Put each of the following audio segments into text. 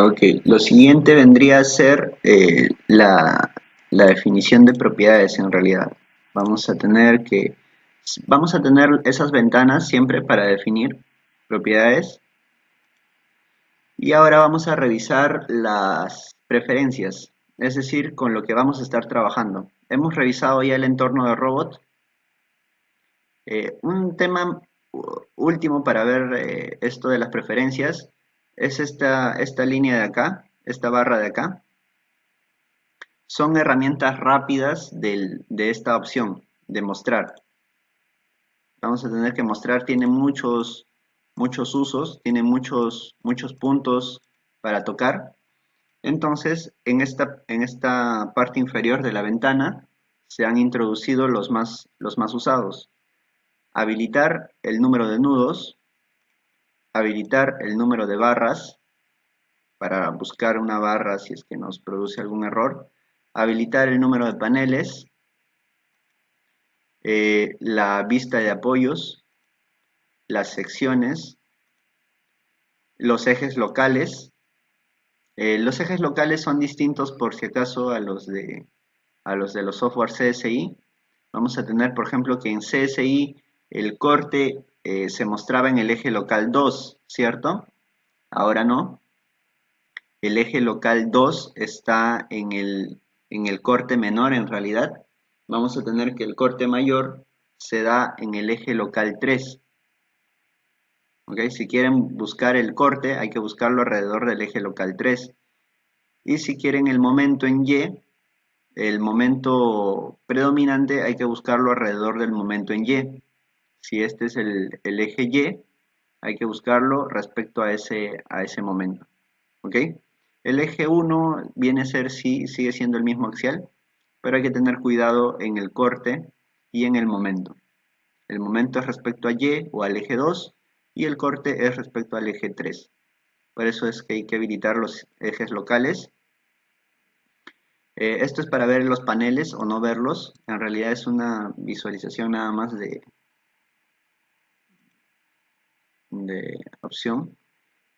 Ok, lo siguiente vendría a ser la definición de propiedades en realidad. Vamos a tener que, vamos a tener esas ventanas siempre para definir propiedades. Y ahora vamos a revisar las preferencias, es decir, con lo que vamos a estar trabajando. Hemos revisado ya el entorno de robot. Un tema último para ver esto de las preferencias es esta línea de acá, esta barra de acá. Son herramientas rápidas de esta opción, de mostrar. Vamos a tener que mostrar, tiene muchos usos, tiene muchos puntos para tocar. Entonces, en esta parte inferior de la ventana se han introducido los más usados. Habilitar el número de nudos, habilitar el número de barras para buscar una barra si es que nos produce algún error, habilitar el número de paneles, la vista de apoyos, las secciones, los ejes locales. Los ejes locales son distintos por si acaso a los de los software CSI. Vamos a tener, por ejemplo, que en CSI el corte se mostraba en el eje local 2, ¿cierto? Ahora no. El eje local 2 está en el corte menor en realidad. Vamos a tener que el corte mayor se da en el eje local 3. ¿Ok? Si quieren buscar el corte, hay que buscarlo alrededor del eje local 3. Y si quieren el momento en Y, el momento predominante, hay que buscarlo alrededor del momento en Y. Si este es el eje Y, hay que buscarlo respecto a ese momento. ¿Ok? El eje 1 viene a ser, sí, sigue siendo el mismo axial, pero hay que tener cuidado en el corte y en el momento. El momento es respecto a Y o al eje 2 y el corte es respecto al eje 3. Por eso es que hay que habilitar los ejes locales. Esto es para ver los paneles o no verlos. En realidad es una visualización nada más de opción.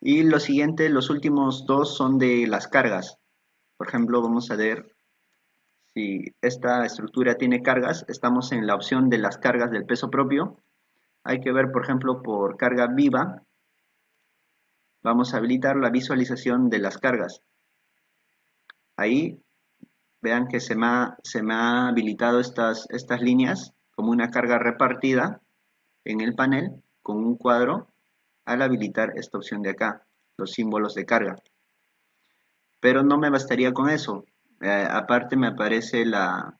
Y lo siguiente, los últimos dos son de las cargas. Por ejemplo, vamos a ver si esta estructura tiene cargas. Estamos en la opción de las cargas del peso propio. Hay que ver, por ejemplo, por carga viva. Vamos a habilitar la visualización de las cargas. Ahí vean que se me ha habilitado estas líneas como una carga repartida en el panel con un cuadro al habilitar esta opción de acá, los símbolos de carga. Pero no me bastaría con eso. Aparte me aparece en la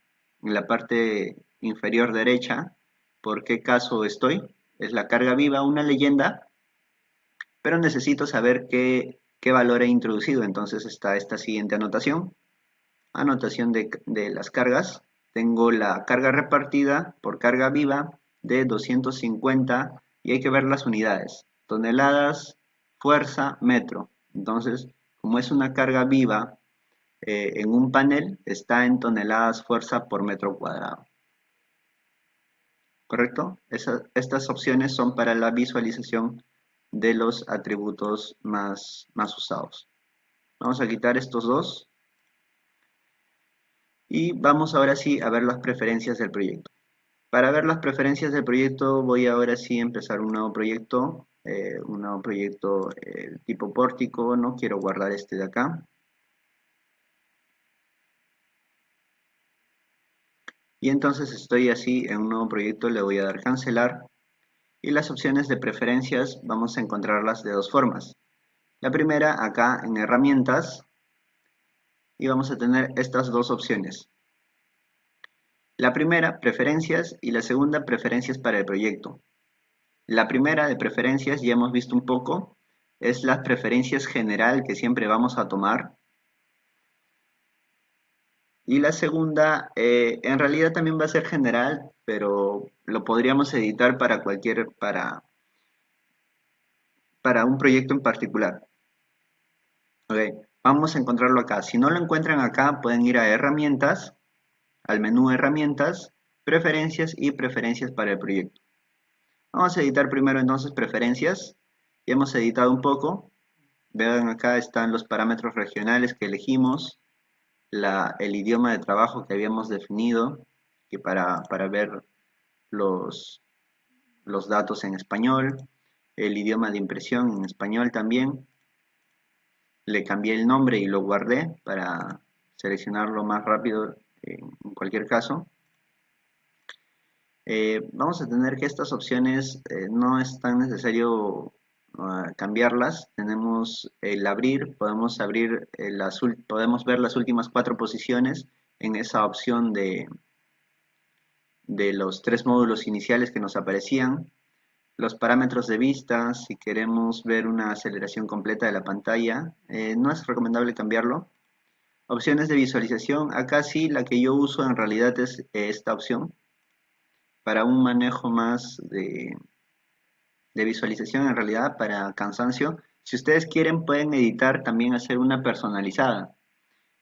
parte inferior derecha por qué caso estoy. Es la carga viva, una leyenda, pero necesito saber qué valor he introducido. Entonces está esta siguiente anotación. Anotación de las cargas. Tengo la carga repartida por carga viva de 250 y hay que ver las unidades. Toneladas, fuerza, metro. Entonces, como es una carga viva en un panel, está en toneladas fuerza por metro cuadrado. ¿Correcto? Estas opciones son para la visualización de los atributos más usados. Vamos a quitar estos dos. Y vamos ahora sí a ver las preferencias del proyecto. Para ver las preferencias del proyecto voy ahora sí a empezar un nuevo proyecto tipo pórtico. No quiero guardar este de acá. Y entonces estoy así en un nuevo proyecto, le voy a dar cancelar. Y las opciones de preferencias vamos a encontrarlas de dos formas. La primera acá en herramientas y vamos a tener estas dos opciones. La primera, preferencias, y la segunda, preferencias para el proyecto. La primera de preferencias, ya hemos visto un poco, es las preferencias general que siempre vamos a tomar. Y la segunda, en realidad también va a ser general, pero lo podríamos editar para un proyecto en particular. Okay, vamos a encontrarlo acá. Si no lo encuentran acá, pueden ir a herramientas, al menú herramientas, preferencias y preferencias para el proyecto. Vamos a editar primero entonces preferencias. Ya hemos editado un poco. Vean, acá están los parámetros regionales que elegimos, el idioma de trabajo que habíamos definido, que para ver los, los datos en español, el idioma de impresión en español también. Le cambié el nombre y lo guardé para seleccionarlo más rápido en cualquier caso. Vamos a tener que estas opciones no es tan necesario cambiarlas. Tenemos el abrir, podemos abrir podemos ver las últimas 4 posiciones en esa opción de los 3 módulos iniciales que nos aparecían. Los parámetros de vista, si queremos ver una aceleración completa de la pantalla, no es recomendable cambiarlo. Opciones de visualización, acá sí la que yo uso en realidad es esta opción para un manejo más de visualización, en realidad para cansancio. Si ustedes quieren pueden editar también hacer una personalizada,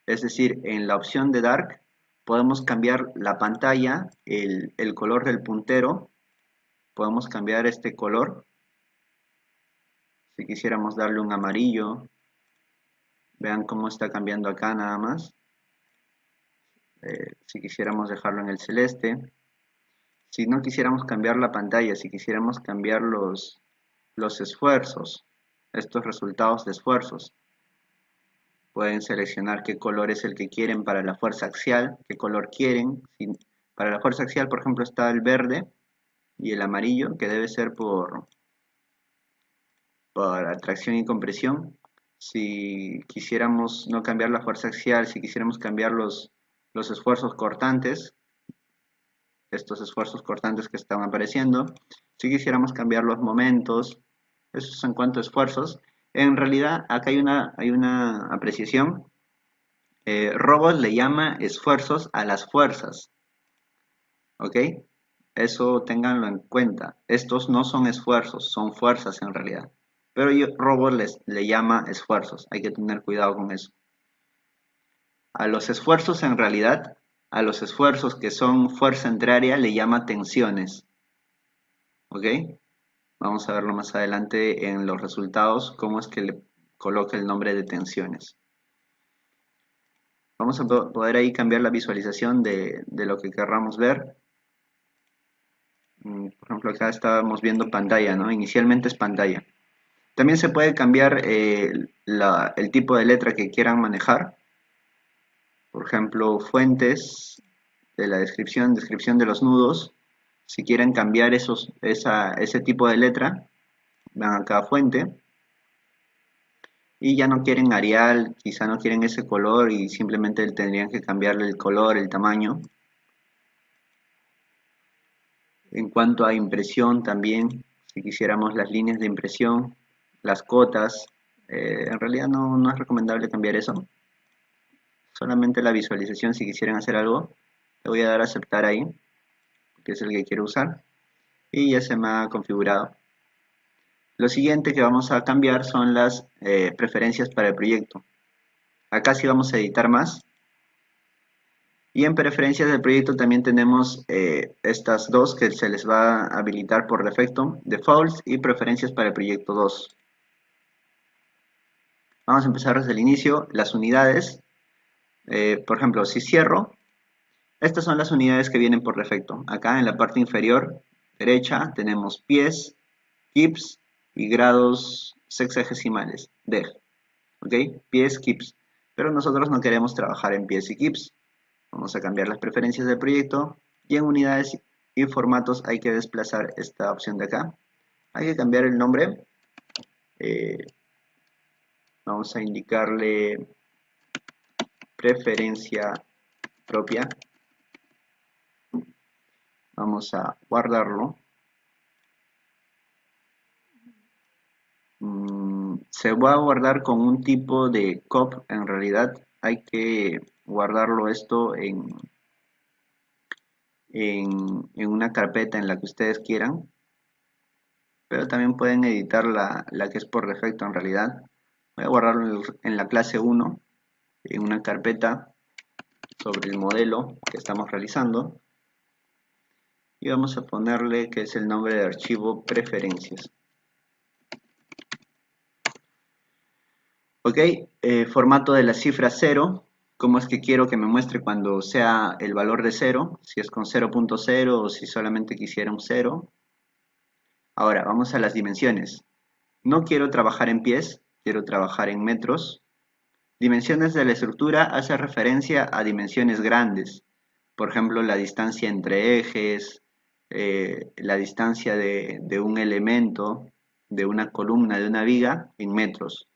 es decir, en la opción de Dark podemos cambiar la pantalla, el color del puntero, podemos cambiar este color. Si quisiéramos darle un amarillo, vean cómo está cambiando acá nada más. Si quisiéramos dejarlo en el celeste. Si no quisiéramos cambiar la pantalla, si quisiéramos cambiar los esfuerzos, estos resultados de esfuerzos, pueden seleccionar qué color es el que quieren para la fuerza axial, qué color quieren. Para la fuerza axial, por ejemplo, está el verde y el amarillo, que debe ser por atracción y compresión. Si quisiéramos no cambiar la fuerza axial, si quisiéramos cambiar los esfuerzos cortantes, estos esfuerzos cortantes que están apareciendo, si quisiéramos cambiar los momentos, eso es en cuanto a esfuerzos. En realidad, acá hay una apreciación. Robot le llama esfuerzos a las fuerzas, ¿ok? Eso ténganlo en cuenta. Estos no son esfuerzos, son fuerzas en realidad. Pero Robot le llama esfuerzos. Hay que tener cuidado con eso. A los esfuerzos en realidad, a los esfuerzos que son fuerza entre área le llama tensiones. ¿Ok? Vamos a verlo más adelante en los resultados, cómo es que le coloca el nombre de tensiones. Vamos a poder ahí cambiar la visualización de lo que querramos ver. Por ejemplo, acá estábamos viendo pantalla, ¿no? Inicialmente es pantalla. También se puede cambiar el tipo de letra que quieran manejar. Por ejemplo, fuentes de la descripción de los nudos. Si quieren cambiar ese tipo de letra, van acá a fuente. Y ya no quieren Arial, quizá no quieren ese color y simplemente tendrían que cambiarle el color, el tamaño. En cuanto a impresión también, si quisiéramos las líneas de impresión, las cotas, en realidad no es recomendable cambiar eso. Solamente la visualización si quisieran hacer algo. Le voy a dar a aceptar ahí, que es el que quiero usar. Y ya se me ha configurado. Lo siguiente que vamos a cambiar son las preferencias para el proyecto. Acá sí vamos a editar más. Y en preferencias del proyecto también tenemos estas dos que se les va a habilitar por defecto, defaults y preferencias para el proyecto 2. Vamos a empezar desde el inicio, las unidades. Por ejemplo, si cierro, estas son las unidades que vienen por defecto. Acá en la parte inferior derecha tenemos pies, kips y grados sexagesimales, deg. ¿Ok? Pies, kips. Pero nosotros no queremos trabajar en pies y kips. Vamos a cambiar las preferencias del proyecto y en unidades y formatos hay que desplazar esta opción de acá. Hay que cambiar el nombre. Vamos a indicarle preferencia propia. Vamos a guardarlo. Se va a guardar con un tipo de cop. En realidad hay que guardarlo esto en una carpeta en la que ustedes quieran, pero también pueden editar la que es por defecto en realidad. Voy a guardarlo en la clase 1, en una carpeta sobre el modelo que estamos realizando, y vamos a ponerle que es el nombre de archivo preferencias. Ok, formato de la cifra cero. ¿Cómo es que quiero que me muestre cuando sea el valor de cero? Si es con 0.0 o si solamente quisiera un cero. Ahora, vamos a las dimensiones. No quiero trabajar en pies, quiero trabajar en metros. Dimensiones de la estructura hace referencia a dimensiones grandes. Por ejemplo, la distancia entre ejes, la distancia de un elemento, de una columna, de una viga, en metros.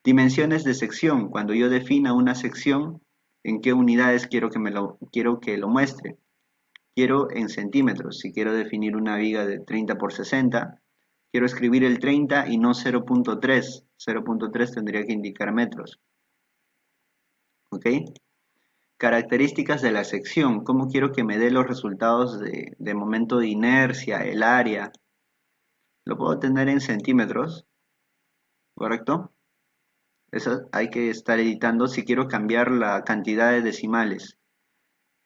Dimensiones de sección. Cuando yo defina una sección, ¿en qué unidades quiero que lo muestre? Quiero en centímetros. Si quiero definir una viga de 30 por 60, quiero escribir el 30 y no 0.3. 0.3 tendría que indicar metros. ¿Ok? Características de la sección. ¿Cómo quiero que me dé los resultados de momento de inercia, el área? Lo puedo tener en centímetros, ¿correcto? Eso hay que estar editando si quiero cambiar la cantidad de decimales.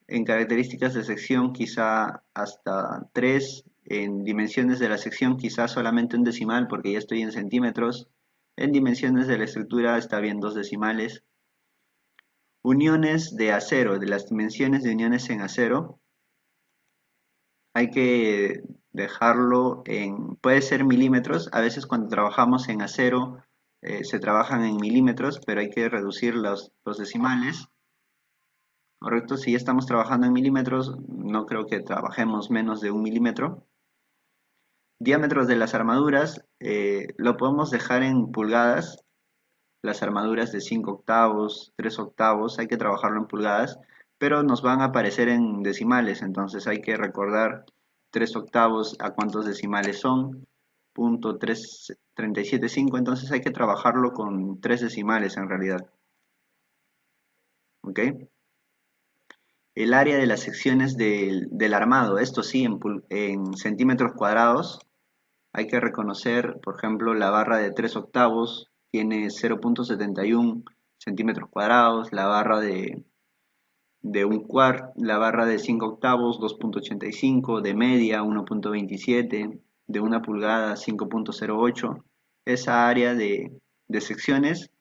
En características de sección quizá hasta 3, en dimensiones de la sección quizá solamente un decimal porque ya estoy en centímetros. En dimensiones de la estructura está bien 2 decimales. Uniones de acero, de las dimensiones de uniones en acero, hay que dejarlo puede ser milímetros. A veces cuando trabajamos en acero se trabajan en milímetros, pero hay que reducir los decimales. Correcto, si ya estamos trabajando en milímetros, no creo que trabajemos menos de 1 milímetro. Diámetros de las armaduras, lo podemos dejar en pulgadas. Las armaduras de 5 octavos, 3 octavos, hay que trabajarlo en pulgadas, pero nos van a aparecer en decimales, entonces hay que recordar 3 octavos a cuántos decimales son, punto 3,375, entonces hay que trabajarlo con 3 decimales en realidad. ¿Ok? El área de las secciones del armado, esto sí, en centímetros cuadrados, hay que reconocer, por ejemplo, la barra de 3 octavos tiene 0.71 centímetros cuadrados, la barra de un cuarto, la barra de 5 octavos 2.85, de media 1.27, de una pulgada 5.08. Esa área de secciones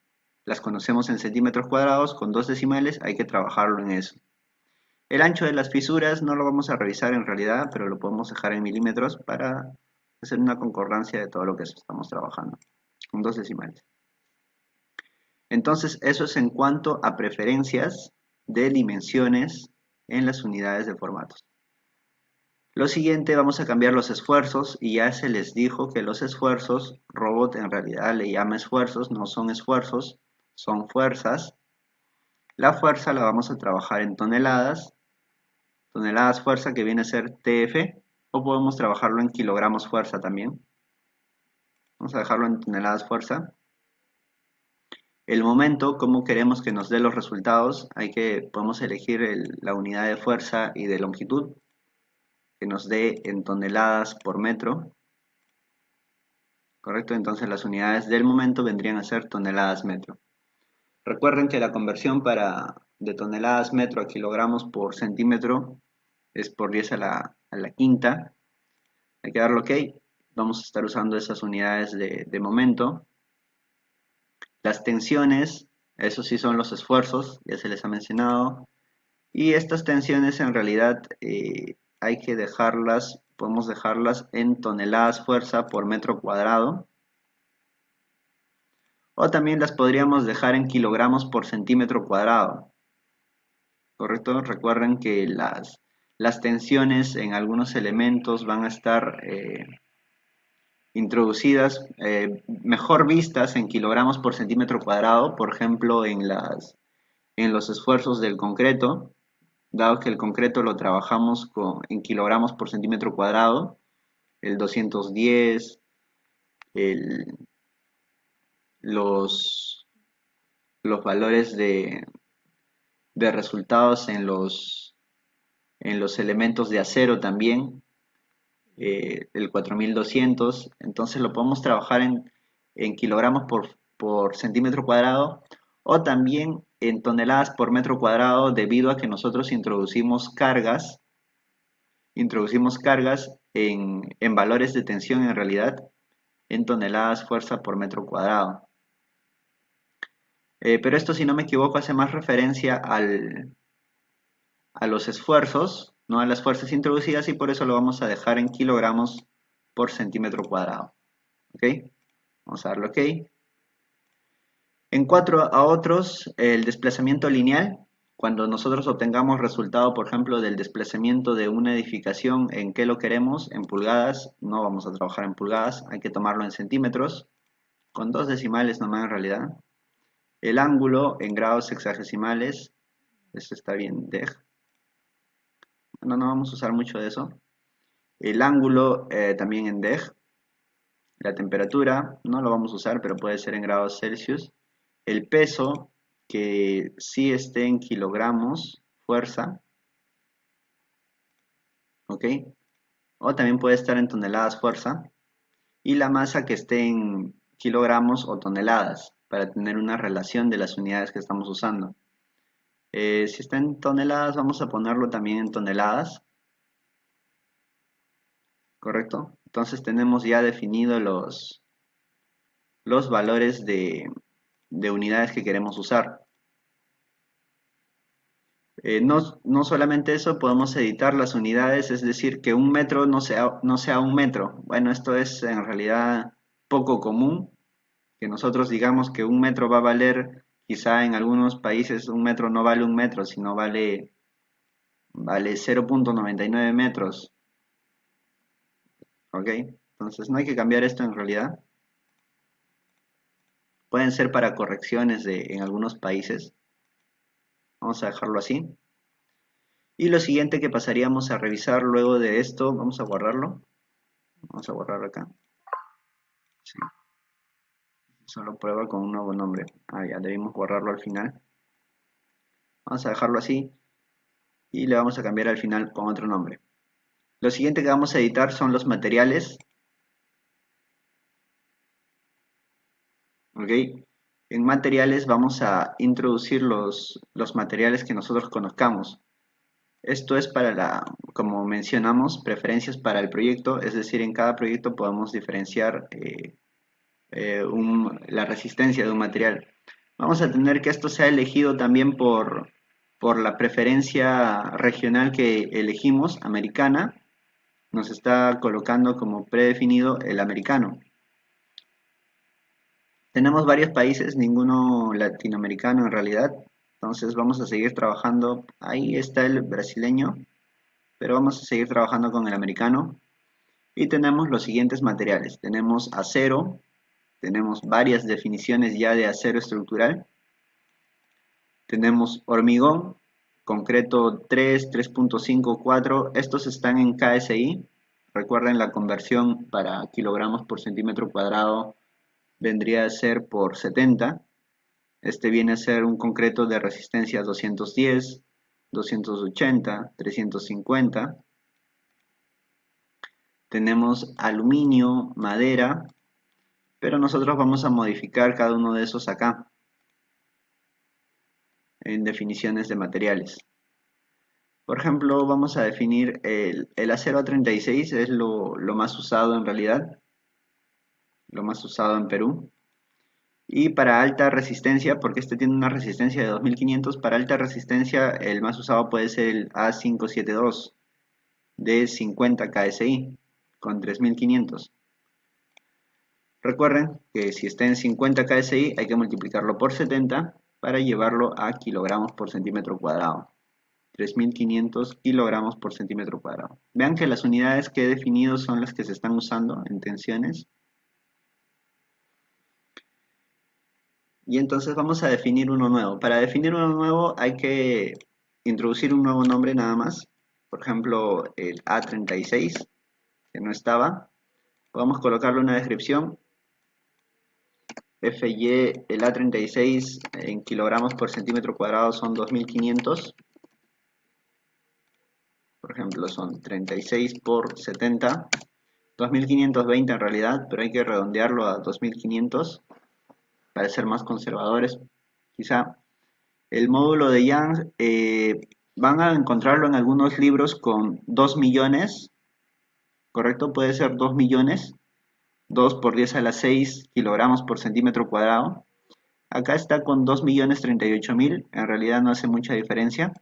las conocemos en centímetros cuadrados con 2 decimales, hay que trabajarlo en eso. El ancho de las fisuras no lo vamos a revisar en realidad, pero lo podemos dejar en milímetros para hacer una concordancia de todo lo que estamos trabajando, con 2 decimales. Entonces, eso es en cuanto a preferencias de dimensiones en las unidades de formatos. Lo siguiente, vamos a cambiar los esfuerzos y ya se les dijo que los esfuerzos, Robot en realidad le llama esfuerzos, no son esfuerzos, son fuerzas. La fuerza la vamos a trabajar en toneladas, toneladas fuerza que viene a ser TF, o podemos trabajarlo en kilogramos fuerza también. Vamos a dejarlo en toneladas fuerza. El momento, cómo queremos que nos dé los resultados, podemos elegir la unidad de fuerza y de longitud, que nos dé en toneladas por metro. ¿Correcto? Entonces las unidades del momento vendrían a ser toneladas metro. Recuerden que la conversión de toneladas metro a kilogramos por centímetro es por 10 a la quinta. Hay que darle OK. Vamos a estar usando esas unidades de momento. Las tensiones, eso sí son los esfuerzos, ya se les ha mencionado. Y estas tensiones en realidad hay que dejarlas, podemos dejarlas en toneladas fuerza por metro cuadrado. O también las podríamos dejar en kilogramos por centímetro cuadrado. ¿Correcto? Recuerden que las tensiones en algunos elementos van a estar introducidas, mejor vistas en kilogramos por centímetro cuadrado, por ejemplo, en los esfuerzos del concreto, dado que el concreto lo trabajamos en kilogramos por centímetro cuadrado, el 210, los, los valores de resultados en los elementos de acero también, el 4200, entonces lo podemos trabajar en kilogramos por centímetro cuadrado o también en toneladas por metro cuadrado debido a que nosotros introducimos cargas en valores de tensión en realidad en toneladas fuerza por metro cuadrado. Pero esto, si no me equivoco, hace más referencia a los esfuerzos, no a las fuerzas introducidas, y por eso lo vamos a dejar en kilogramos por centímetro cuadrado. ¿Ok? Vamos a darle OK. En cuanto a otros, el desplazamiento lineal, cuando nosotros obtengamos resultado, por ejemplo, del desplazamiento de una edificación, ¿en qué lo queremos? En pulgadas. No vamos a trabajar en pulgadas, hay que tomarlo en centímetros, con 2 decimales nomás en realidad. El ángulo en grados sexagesimales, eso está bien, deg. Bueno, no vamos a usar mucho de eso. El ángulo también en deg. La temperatura, no lo vamos a usar, pero puede ser en grados Celsius. El peso, que sí esté en kilogramos, fuerza, ¿ok? O también puede estar en toneladas, fuerza. Y la masa, que esté en kilogramos o toneladas, para tener una relación de las unidades que estamos usando. Si está en toneladas, vamos a ponerlo también en toneladas, ¿correcto? Entonces tenemos ya definido los valores de unidades que queremos usar. No solamente eso, podemos editar las unidades, es decir, que un metro no sea un metro. Bueno, esto es en realidad poco común, que nosotros digamos que un metro va a valer, quizá en algunos países un metro no vale un metro, sino vale 0,99 metros. ¿Ok? Entonces no hay que cambiar esto en realidad. Pueden ser para correcciones en algunos países. Vamos a dejarlo así. Y lo siguiente que pasaríamos a revisar luego de esto, vamos a guardarlo. Vamos a guardarlo acá. Sí. Solo prueba con un nuevo nombre. Ya debimos guardarlo al final. Vamos a dejarlo así. Y le vamos a cambiar al final con otro nombre. Lo siguiente que vamos a editar son los materiales. ¿Ok? En materiales vamos a introducir los materiales que nosotros conozcamos. Esto es como mencionamos, preferencias para el proyecto, es decir, en cada proyecto podemos diferenciar la resistencia de un material. Vamos a tener que esto sea elegido también por la preferencia regional que elegimos, americana. Nos está colocando como predefinido el americano. Tenemos varios países, ninguno latinoamericano en realidad. Entonces vamos a seguir trabajando. Ahí está el brasileño, pero vamos a seguir trabajando con el americano. Y tenemos los siguientes materiales. Tenemos acero, tenemos varias definiciones ya de acero estructural. Tenemos hormigón, concreto 3, 3.5, 4. Estos están en KSI. Recuerden, la conversión para kilogramos por centímetro cuadrado vendría a ser por 70. Este viene a ser un concreto de resistencia 210, 280, 350. Tenemos aluminio, madera, pero nosotros vamos a modificar cada uno de esos acá en definiciones de materiales. Por ejemplo, vamos a definir el acero A36, es lo más usado en realidad, lo más usado en Perú. Y para alta resistencia, porque este tiene una resistencia de 2500, para alta resistencia el más usado puede ser el A572 de 50 KSI con 3500. Recuerden que si está en 50 KSI hay que multiplicarlo por 70 para llevarlo a kilogramos por centímetro cuadrado. 3500 kilogramos por centímetro cuadrado. Vean que las unidades que he definido son las que se están usando en tensiones. Y entonces vamos a definir uno nuevo. Para definir uno nuevo hay que introducir un nuevo nombre nada más. Por ejemplo, el A36, que no estaba. Podemos colocarle una descripción. FY, el A36 en kilogramos por centímetro cuadrado son 2500. Por ejemplo, son 36 por 70. 2520 en realidad, pero hay que redondearlo a 2500 para ser más conservadores. Quizá el módulo de Young van a encontrarlo en algunos libros con 2 millones, ¿correcto? Puede ser 2 millones, 2 por 10 a la 6 kilogramos por centímetro cuadrado. Acá está con 2.038.000, en realidad no hace mucha diferencia.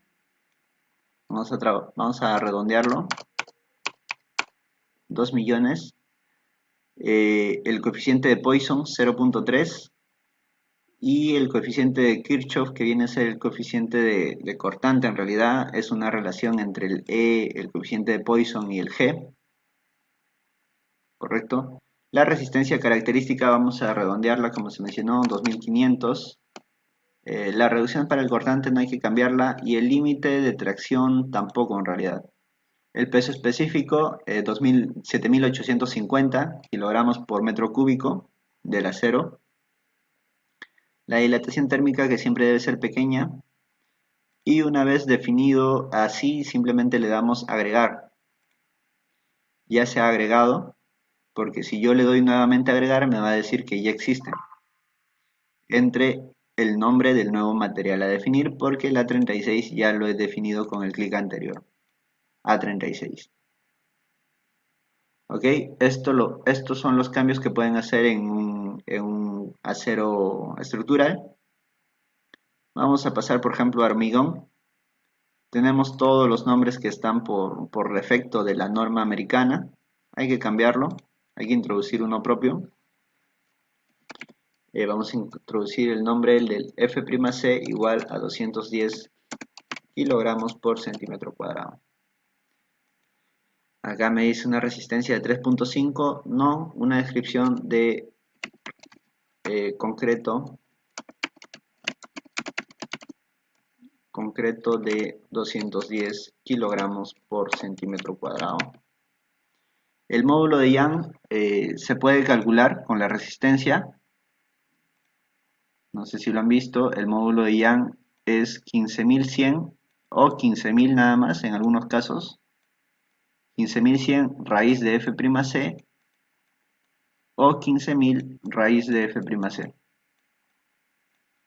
Vamos a redondearlo, 2 millones. El coeficiente de Poisson 0.3 y el coeficiente de Kirchhoff, que viene a ser el coeficiente de cortante, en realidad es una relación entre el E, el coeficiente de Poisson y el G, ¿correcto? La resistencia característica vamos a redondearla como se mencionó, 2500. La reducción para el cortante no hay que cambiarla y el límite de tracción tampoco en realidad. El peso específico, 7.850 kilogramos por metro cúbico del acero. La dilatación térmica, que siempre debe ser pequeña. Y una vez definido así, simplemente le damos agregar. Ya se ha agregado, porque si yo le doy nuevamente agregar, me va a decir que ya existe. Entre el nombre del nuevo material a definir, porque la 36 ya lo he definido con el clic anterior. A36. Ok, estos son los cambios que pueden hacer en un acero estructural. Vamos a pasar, por ejemplo, a hormigón. Tenemos todos los nombres que están por defecto de la norma americana. Hay que cambiarlo, hay que introducir uno propio. Vamos a introducir el nombre del F'C igual a 210 kilogramos por centímetro cuadrado. Acá me dice una resistencia de 3.5, no, una descripción de concreto de 210 kilogramos por centímetro cuadrado. El módulo de Young se puede calcular con la resistencia. No sé si lo han visto, el módulo de Young es 15.100 o 15.000 nada más en algunos casos. 15.100 raíz de F'C o 15.000 raíz de F'C.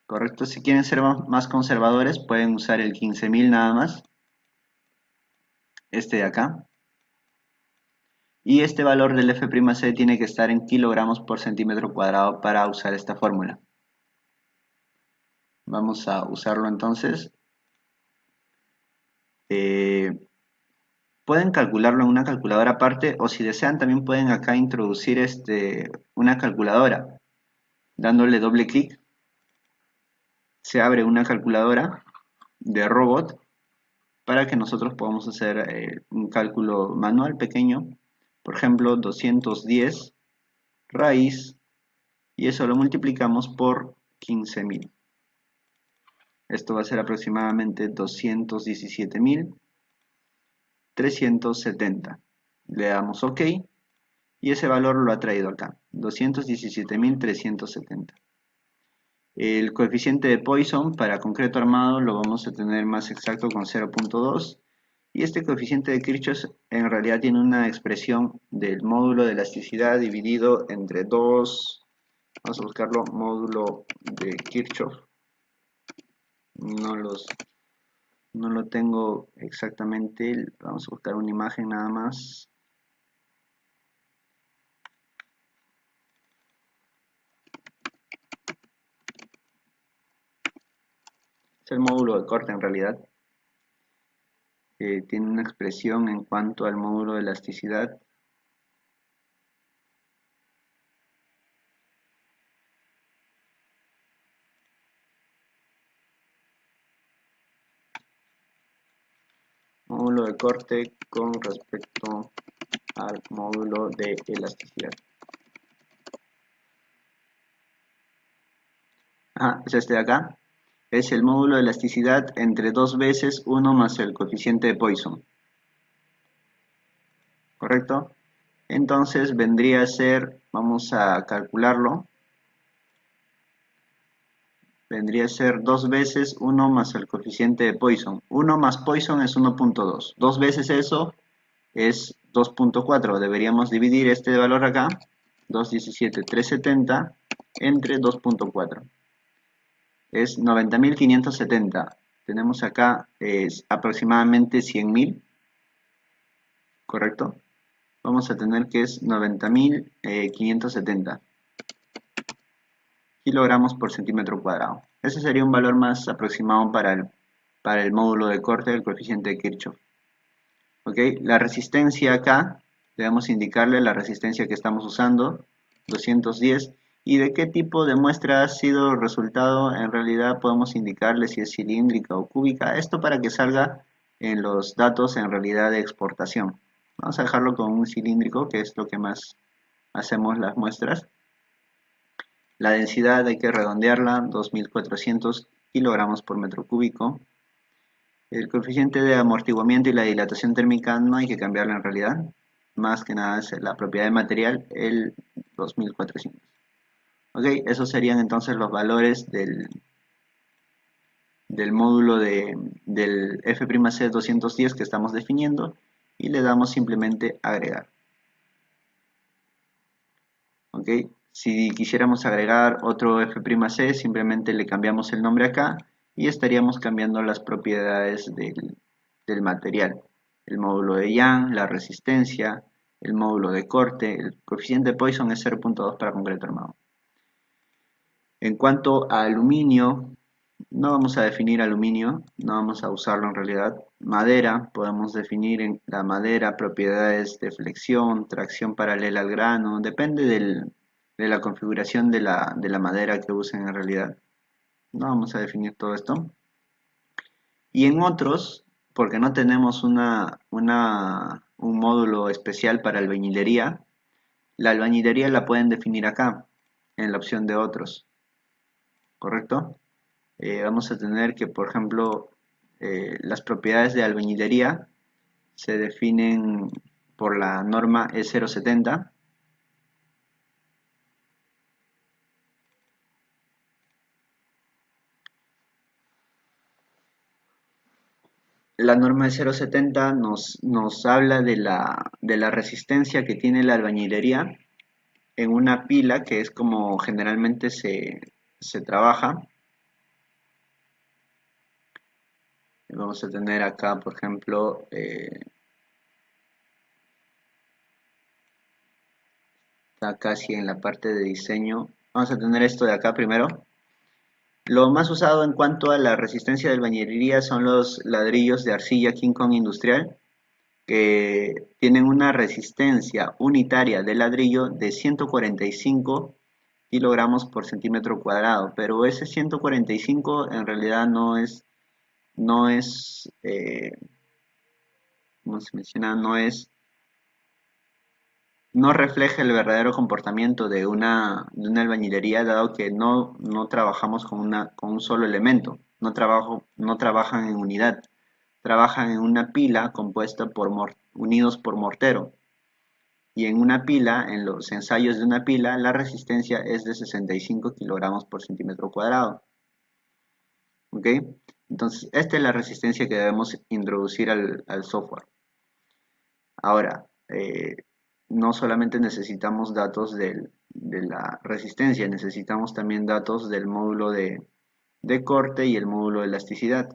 Correcto, si quieren ser más conservadores pueden usar el 15.000 nada más, este de acá, y este valor del F'C tiene que estar en kilogramos por centímetro cuadrado para usar esta fórmula. Vamos a usarlo entonces. Pueden calcularlo en una calculadora aparte, o si desean también pueden acá introducir una calculadora. Dándole doble clic se abre una calculadora de robot para que nosotros podamos hacer un cálculo manual pequeño. Por ejemplo, 210 raíz, y eso lo multiplicamos por 15.000. Esto va a ser aproximadamente 217.370. Le damos OK y ese valor lo ha traído acá, 217.370. El coeficiente de Poisson para concreto armado lo vamos a tener más exacto con 0.2. Y este coeficiente de Kirchhoff en realidad tiene una expresión del módulo de elasticidad dividido entre 2. Vamos a buscarlo, módulo de Kirchhoff. No lo tengo exactamente. Vamos a buscar una imagen nada más. Es el módulo de corte en realidad. Tiene una expresión en cuanto al módulo de elasticidad. Módulo de corte con respecto al módulo de elasticidad. Es este de acá. Es el módulo de elasticidad entre 2 veces 1 más el coeficiente de Poisson. ¿Correcto? Entonces vendría a ser, vamos a calcularlo, vendría a ser 2 veces 1 más el coeficiente de Poisson. 1 más Poisson es 1.2. 2 veces eso es 2.4. Deberíamos dividir este valor acá, 217.370, entre 2.4. Es 90.570. Tenemos acá aproximadamente 100.000. ¿Correcto? Vamos a tener que es 90.570. kilogramos por centímetro cuadrado. Ese sería un valor más aproximado para el módulo de corte del coeficiente de Kirchhoff. ¿Ok? La resistencia acá, debemos indicarle la resistencia que estamos usando, 210, y de qué tipo de muestra ha sido el resultado. En realidad podemos indicarle si es cilíndrica o cúbica, esto para que salga en los datos en realidad de exportación. Vamos a dejarlo con un cilíndrico, que es lo que más hacemos las muestras. La densidad hay que redondearla, 2400 kilogramos por metro cúbico. El coeficiente de amortiguamiento y la dilatación térmica no hay que cambiarlo en realidad. Más que nada es la propiedad del material, el 2400. Ok, esos serían entonces los valores del módulo del F'C 210 que estamos definiendo y le damos simplemente agregar. Ok, si quisiéramos agregar otro F'C, simplemente le cambiamos el nombre acá y estaríamos cambiando las propiedades del material. El módulo de Young, la resistencia, el módulo de corte, el coeficiente de Poisson es 0.2 para concreto armado. En cuanto a aluminio, no vamos a definir aluminio, no vamos a usarlo en realidad. Madera, podemos definir en la madera propiedades de flexión, tracción paralela al grano, depende de la configuración de la madera que usen en realidad. No vamos a definir todo esto. Y en otros, porque no tenemos un módulo especial para albañilería, la albañilería la pueden definir acá, en la opción de otros, ¿correcto? Vamos a tener que, por ejemplo, las propiedades de albañilería se definen por la norma E070. La norma E070 nos habla de la resistencia que tiene la albañilería en una pila, que es como generalmente se trabaja. Vamos a tener acá, por ejemplo, está casi en la parte de diseño. Vamos a tener esto de acá primero. Lo más usado en cuanto a la resistencia de albañilería son los ladrillos de arcilla King Kong industrial, que tienen una resistencia unitaria de ladrillo de 145 kilogramos por centímetro cuadrado, pero ese 145 en realidad como se menciona, no refleja el verdadero comportamiento de una albañilería, dado que no trabajamos con un solo elemento, no trabajan en unidad, trabajan en una pila compuesta unidos por mortero. Y en una pila, en los ensayos de una pila, la resistencia es de 65 kilogramos por centímetro cuadrado. ¿Ok? Entonces, esta es la resistencia que debemos introducir al software. Ahora, no solamente necesitamos datos de la resistencia, necesitamos también datos del módulo de corte y el módulo de elasticidad.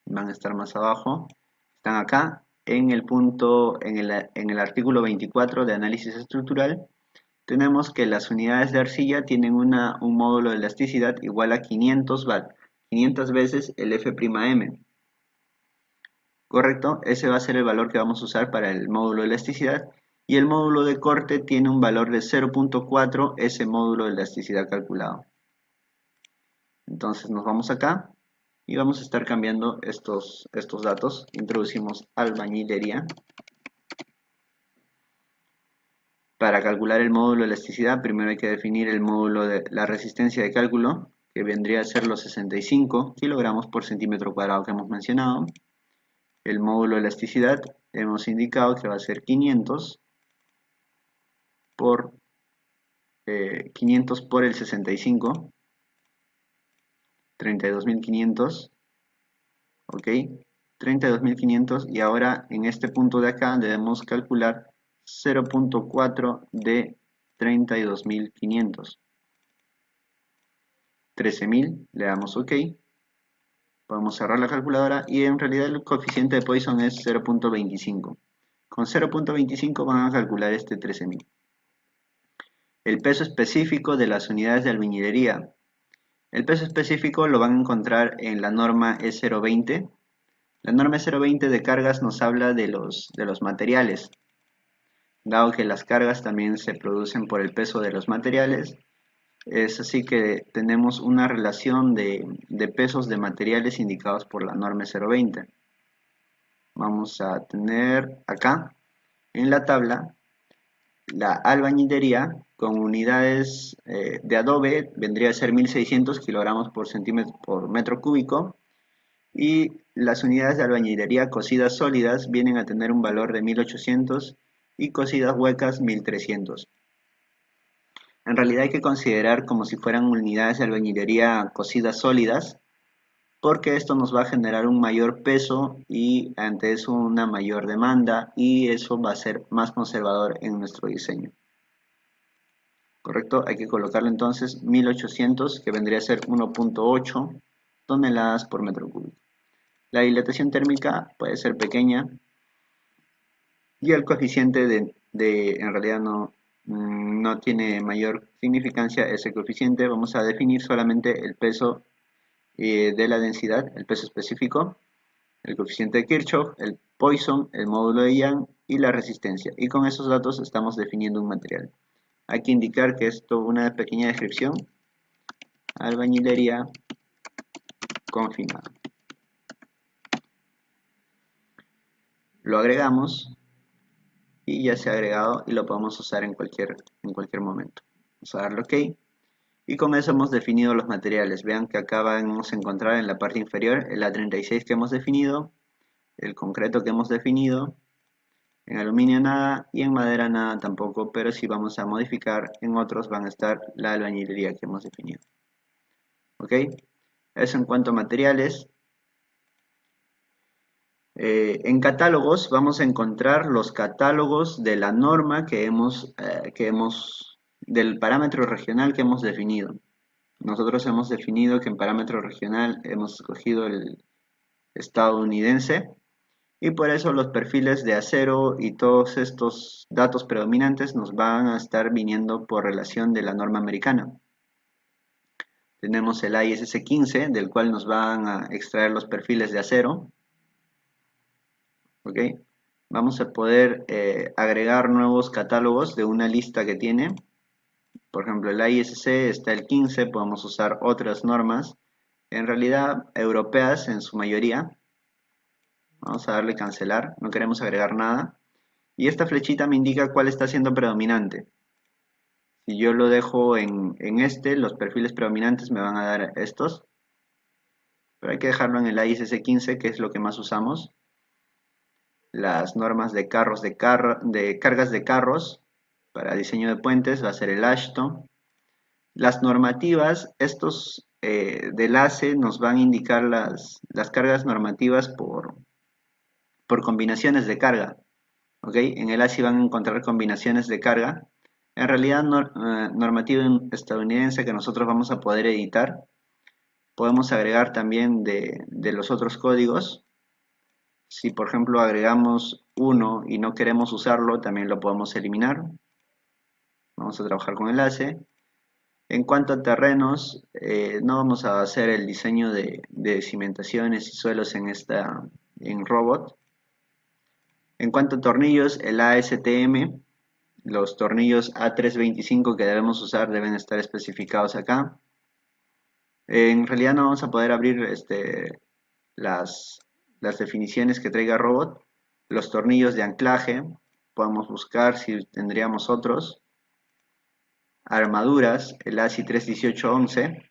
Van a estar más abajo, están acá en el punto, en el artículo 24 de análisis estructural. Tenemos que las unidades de arcilla tienen un módulo de elasticidad igual a 500 veces el F'M. Correcto, ese va a ser el valor que vamos a usar para el módulo de elasticidad, y el módulo de corte tiene un valor de 0.4, ese módulo de elasticidad calculado. Entonces nos vamos acá y vamos a estar cambiando estos datos. Introducimos albañilería. Para calcular el módulo de elasticidad, primero hay que definir el módulo de la resistencia de cálculo, que vendría a ser los 65 kilogramos por centímetro cuadrado que hemos mencionado. El módulo de elasticidad hemos indicado que va a ser 500 por 500 por el 65, 32.500, ok, 32.500, y ahora en este punto de acá debemos calcular 0.4 de 32.500, 13.000, le damos ok, podemos cerrar la calculadora y en realidad el coeficiente de Poisson es 0.25. Con 0.25 van a calcular este 13.000. el peso específico de las unidades de albañilería. El peso específico lo van a encontrar en la norma E020. La norma E020 de cargas nos habla de los materiales, dado que las cargas también se producen por el peso de los materiales. Es así que tenemos una relación de pesos de materiales indicados por la norma E020. Vamos a tener acá en la tabla la albañilería con unidades de adobe vendría a ser 1600 kilogramos por centímetro por metro cúbico, y las unidades de albañilería cocidas sólidas vienen a tener un valor de 1800 y cocidas huecas 1300. En realidad hay que considerar como si fueran unidades de albañilería cocidas sólidas, porque esto nos va a generar un mayor peso y ante eso una mayor demanda, y eso va a ser más conservador en nuestro diseño. Correcto, hay que colocarle entonces 1800, que vendría a ser 1.8 toneladas por metro cúbico. La dilatación térmica puede ser pequeña y el coeficiente en realidad no tiene mayor significancia ese coeficiente. Vamos a definir solamente el peso de la densidad, el peso específico, el coeficiente de Kirchhoff, el Poisson, el módulo de Young y la resistencia. Y con esos datos estamos definiendo un material. Hay que indicar que esto es una pequeña descripción: albañilería confinada. Lo agregamos y ya se ha agregado y lo podemos usar en cualquier momento. Vamos a darle OK. Y con eso hemos definido los materiales. Vean que acá vamos a encontrar en la parte inferior el A36 que hemos definido, el concreto que hemos definido, en aluminio nada y en madera nada tampoco, pero si vamos a modificar, en otros van a estar la albañilería que hemos definido. ¿Ok? Eso en cuanto a materiales. En catálogos vamos a encontrar los catálogos de la norma del parámetro regional que hemos definido. Nosotros hemos definido que en parámetro regional hemos escogido el estadounidense, y por eso los perfiles de acero y todos estos datos predominantes nos van a estar viniendo por relación de la norma americana. Tenemos el ISS 15, del cual nos van a extraer los perfiles de acero. ¿Ok? Vamos a poder agregar nuevos catálogos de una lista que tiene. Por ejemplo, el ISC está el 15, podemos usar otras normas, en realidad europeas en su mayoría. Vamos a darle cancelar, no queremos agregar nada. Y esta flechita me indica cuál está siendo predominante. Si yo lo dejo en los perfiles predominantes me van a dar estos. Pero hay que dejarlo en el ISC 15, que es lo que más usamos. Las normas de cargas de carros para diseño de puentes va a ser el Ashton. Las normativas, estos del ACE nos van a indicar las cargas normativas por combinaciones de carga. ¿Okay? En el ACE van a encontrar combinaciones de carga. En realidad, normativa estadounidense que nosotros vamos a poder editar. Podemos agregar también de los otros códigos. Si por ejemplo agregamos uno y no queremos usarlo, también lo podemos eliminar. Vamos a trabajar con el ACE. En cuanto a terrenos, no vamos a hacer el diseño de cimentaciones y suelos en robot. En cuanto a tornillos, el ASTM, los tornillos A325 que debemos usar deben estar especificados acá. En realidad no vamos a poder abrir las definiciones que traiga robot. Los tornillos de anclaje, podemos buscar si tendríamos otros. Armaduras, el ASI 31811.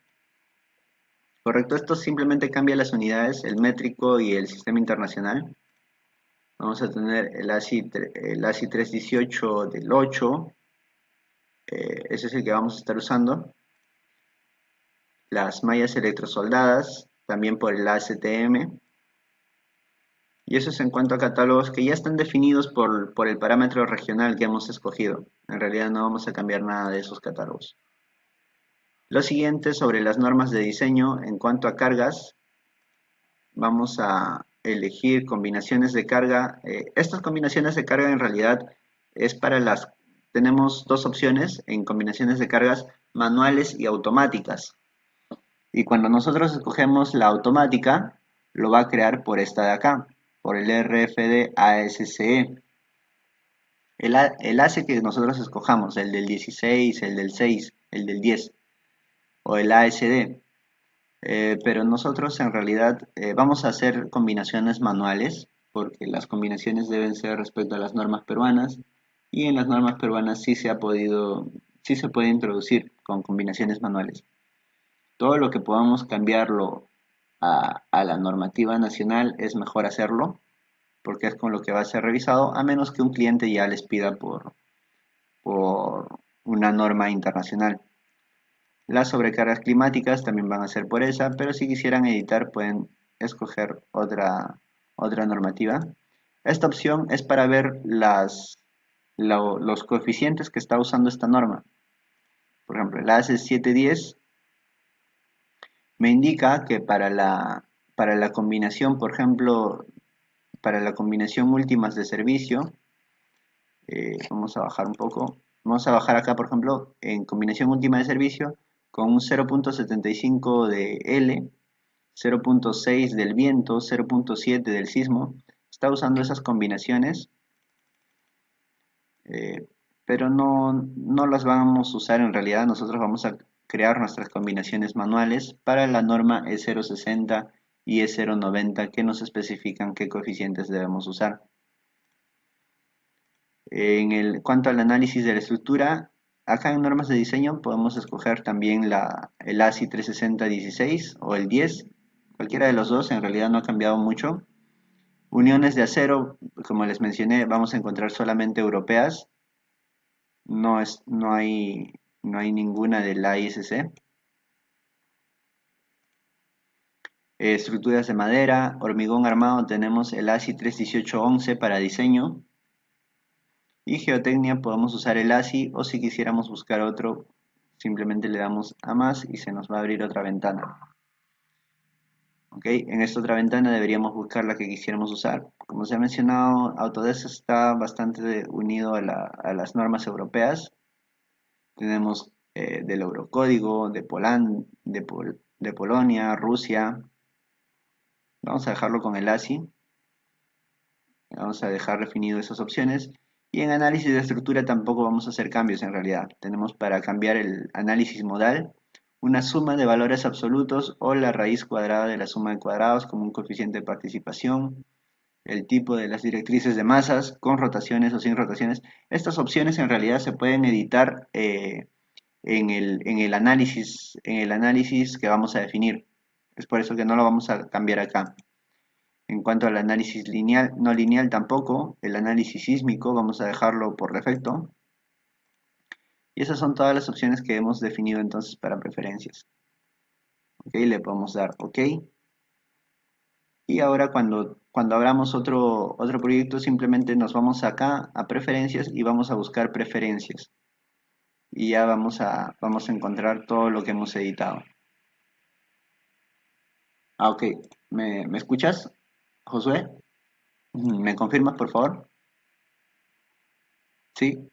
Correcto, esto simplemente cambia las unidades, el métrico y el sistema internacional. Vamos a tener el ASI 318 del 8. Ese es el que vamos a estar usando. Las mallas electrosoldadas, también por el ASTM. Y eso es en cuanto a catálogos que ya están definidos por el parámetro regional que hemos escogido. En realidad no vamos a cambiar nada de esos catálogos. Lo siguiente sobre las normas de diseño en cuanto a cargas. Vamos a elegir combinaciones de carga. Estas combinaciones de carga en realidad es para las tenemos dos opciones en combinaciones de cargas manuales y automáticas. Y cuando nosotros escogemos la automática, lo va a crear por esta de acá, por el RFD ASCE. El ACE que nosotros escojamos, el del 16, el del 6, el del 10 o el ASD. Pero nosotros en realidad vamos a hacer combinaciones manuales porque las combinaciones deben ser respecto a las normas peruanas y en las normas peruanas sí se puede introducir con combinaciones manuales. Todo lo que podamos cambiarlo a la normativa nacional es mejor hacerlo porque es con lo que va a ser revisado a menos que un cliente ya les pida por una norma internacional. Las sobrecargas climáticas también van a ser por esa, pero si quisieran editar pueden escoger otra normativa. Esta opción es para ver los coeficientes que está usando esta norma. Por ejemplo, el ACE 710 me indica que para la combinación, por ejemplo, para la combinación últimas de servicio, vamos a bajar un poco. Vamos a bajar acá, por ejemplo, en combinación última de servicio, con un 0.75 de L, 0.6 del viento, 0.7 del sismo. Está usando esas combinaciones, pero no las vamos a usar en realidad. Nosotros vamos a crear nuestras combinaciones manuales para la norma E060 y E090 que nos especifican qué coeficientes debemos usar. Cuanto al análisis de la estructura, acá en normas de diseño podemos escoger también el ASI 360-16 o el 10, cualquiera de los dos, en realidad no ha cambiado mucho. Uniones de acero, como les mencioné, vamos a encontrar solamente europeas, no hay ninguna del AISC. Estructuras de madera, hormigón armado, tenemos el ASI 31811 para diseño. Y geotecnia podemos usar el ASI o si quisiéramos buscar otro, simplemente le damos a más y se nos va a abrir otra ventana. ¿Ok? En esta otra ventana deberíamos buscar la que quisiéramos usar. Como se ha mencionado, Autodesk está bastante unido a las normas europeas. Tenemos del Eurocódigo, de Polonia, Rusia. Vamos a dejarlo con el ASI. Vamos a dejar definido esas opciones. Y en análisis de estructura tampoco vamos a hacer cambios en realidad. Tenemos para cambiar el análisis modal una suma de valores absolutos o la raíz cuadrada de la suma de cuadrados como un coeficiente de participación, el tipo de las directrices de masas con rotaciones o sin rotaciones. Estas opciones en realidad se pueden editar en el análisis que vamos a definir. Es por eso que no lo vamos a cambiar acá. En cuanto al análisis lineal, no lineal tampoco, el análisis sísmico vamos a dejarlo por defecto. Y esas son todas las opciones que hemos definido entonces para preferencias. Ok, le podemos dar OK. Y ahora cuando abramos otro proyecto simplemente nos vamos acá a preferencias y vamos a buscar preferencias. Y ya vamos a encontrar todo lo que hemos editado. Ok, ¿me escuchas, Josué? ¿Me confirmas, por favor? Sí.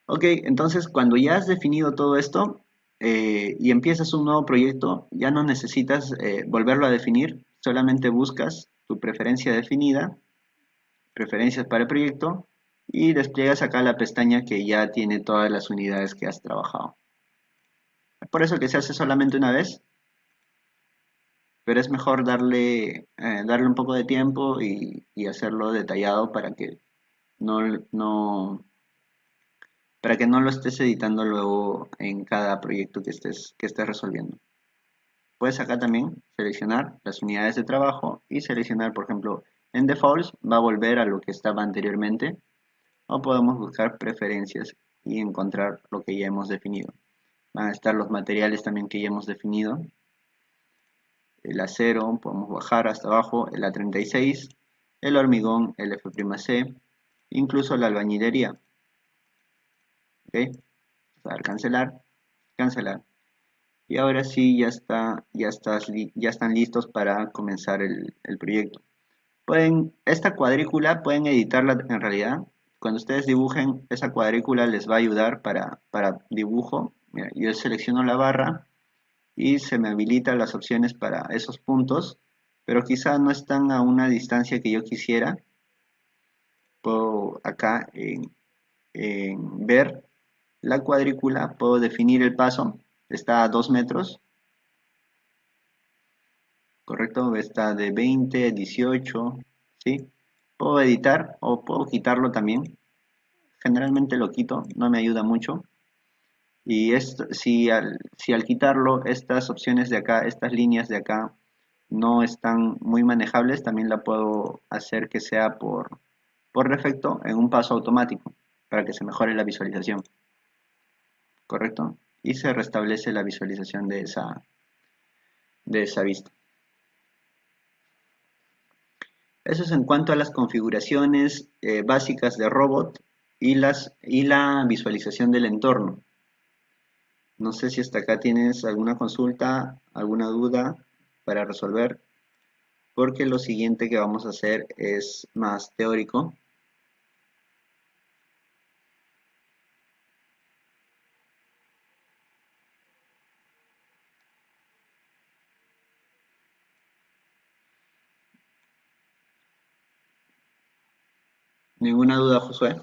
Ok, entonces cuando ya has definido todo esto y empiezas un nuevo proyecto, ya no necesitas volverlo a definir, solamente buscas tu preferencia definida, preferencias para el proyecto, y despliegas acá la pestaña que ya tiene todas las unidades que has trabajado. Por eso que se hace solamente una vez, pero es mejor darle un poco de tiempo y hacerlo detallado no, no, para que no lo estés editando luego en cada proyecto que estés resolviendo. Puedes acá también seleccionar las unidades de trabajo y seleccionar, por ejemplo, en defaults va a volver a lo que estaba anteriormente, o podemos buscar preferencias y encontrar lo que ya hemos definido. Van a estar los materiales también que ya hemos definido. El acero, podemos bajar hasta abajo, el A36, el hormigón, el F'C, incluso la albañilería. ¿Ok? Dar cancelar, cancelar. Y ahora sí ya están listos para comenzar el proyecto. Esta cuadrícula pueden editarla en realidad cuando ustedes dibujen esa cuadrícula les va a ayudar para dibujo. Mira, yo selecciono la barra y se me habilitan las opciones para esos puntos, pero quizá no están a una distancia que yo quisiera. Puedo acá en ver la cuadrícula, puedo definir el paso, está a 2 metros, correcto, está de 20, 18, ¿sí? Puedo editar o puedo quitarlo también, generalmente lo quito, no me ayuda mucho. Y esto, si al quitarlo, estas opciones de acá, estas líneas de acá, no están muy manejables, también la puedo hacer que sea por defecto en un paso automático, para que se mejore la visualización, ¿correcto? Y se restablece la visualización de esa vista. Eso es en cuanto a las configuraciones básicas de robot y la visualización del entorno. No sé si hasta acá tienes alguna consulta, alguna duda para resolver, porque lo siguiente que vamos a hacer es más teórico. ¿Ninguna duda, Josué?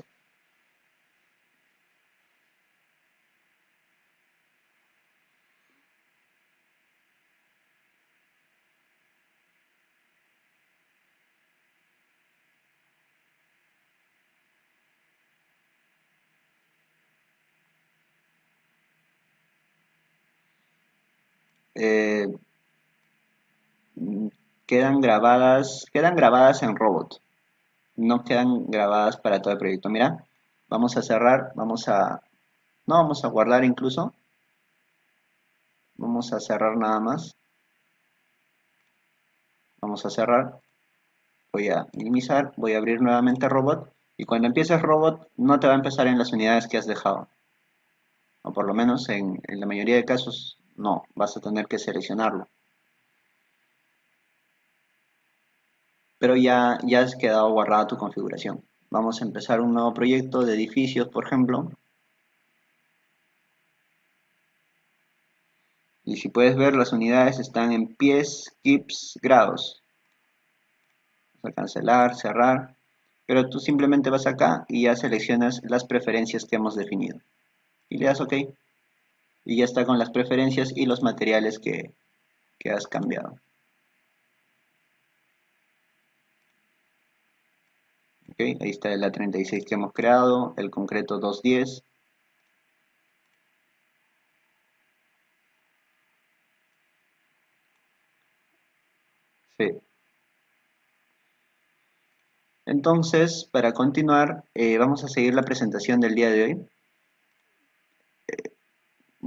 Eh, quedan grabadas en robot, no quedan grabadas para todo el proyecto. Mira, vamos a cerrar, no vamos a guardar incluso, vamos a cerrar nada más, vamos a cerrar, voy a minimizar, voy a abrir nuevamente robot, y cuando empieces robot no te va a empezar en las unidades que has dejado, o por lo menos en la mayoría de casos no, vas a tener que seleccionarlo. Pero ya has quedado guardada tu configuración. Vamos a empezar un nuevo proyecto de edificios, por ejemplo. Y si puedes ver, las unidades están en pies, kips, grados. Vamos a cancelar, cerrar. Pero tú simplemente vas acá y ya seleccionas las preferencias que hemos definido. Y le das OK. Y ya está con las preferencias y los materiales que has cambiado. ¿Ok? Ahí está la 36 que hemos creado, el concreto 210. Sí. Entonces, para continuar, vamos a seguir la presentación del día de hoy.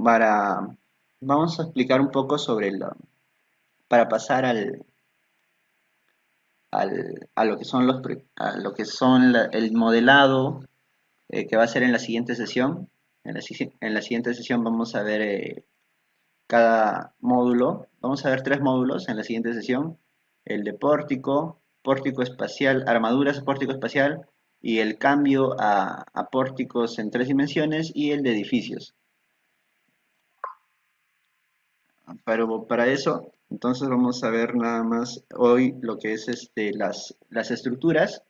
Para, Vamos a explicar un poco para pasar a lo que son el modelado que va a ser en la siguiente sesión. En la siguiente sesión vamos a ver cada módulo. Vamos a ver 3 módulos en la siguiente sesión. El de pórtico, pórtico espacial, armaduras, pórtico espacial y el cambio a pórticos en 3 dimensiones y el de edificios. Pero para eso, entonces vamos a ver nada más hoy lo que es las estructuras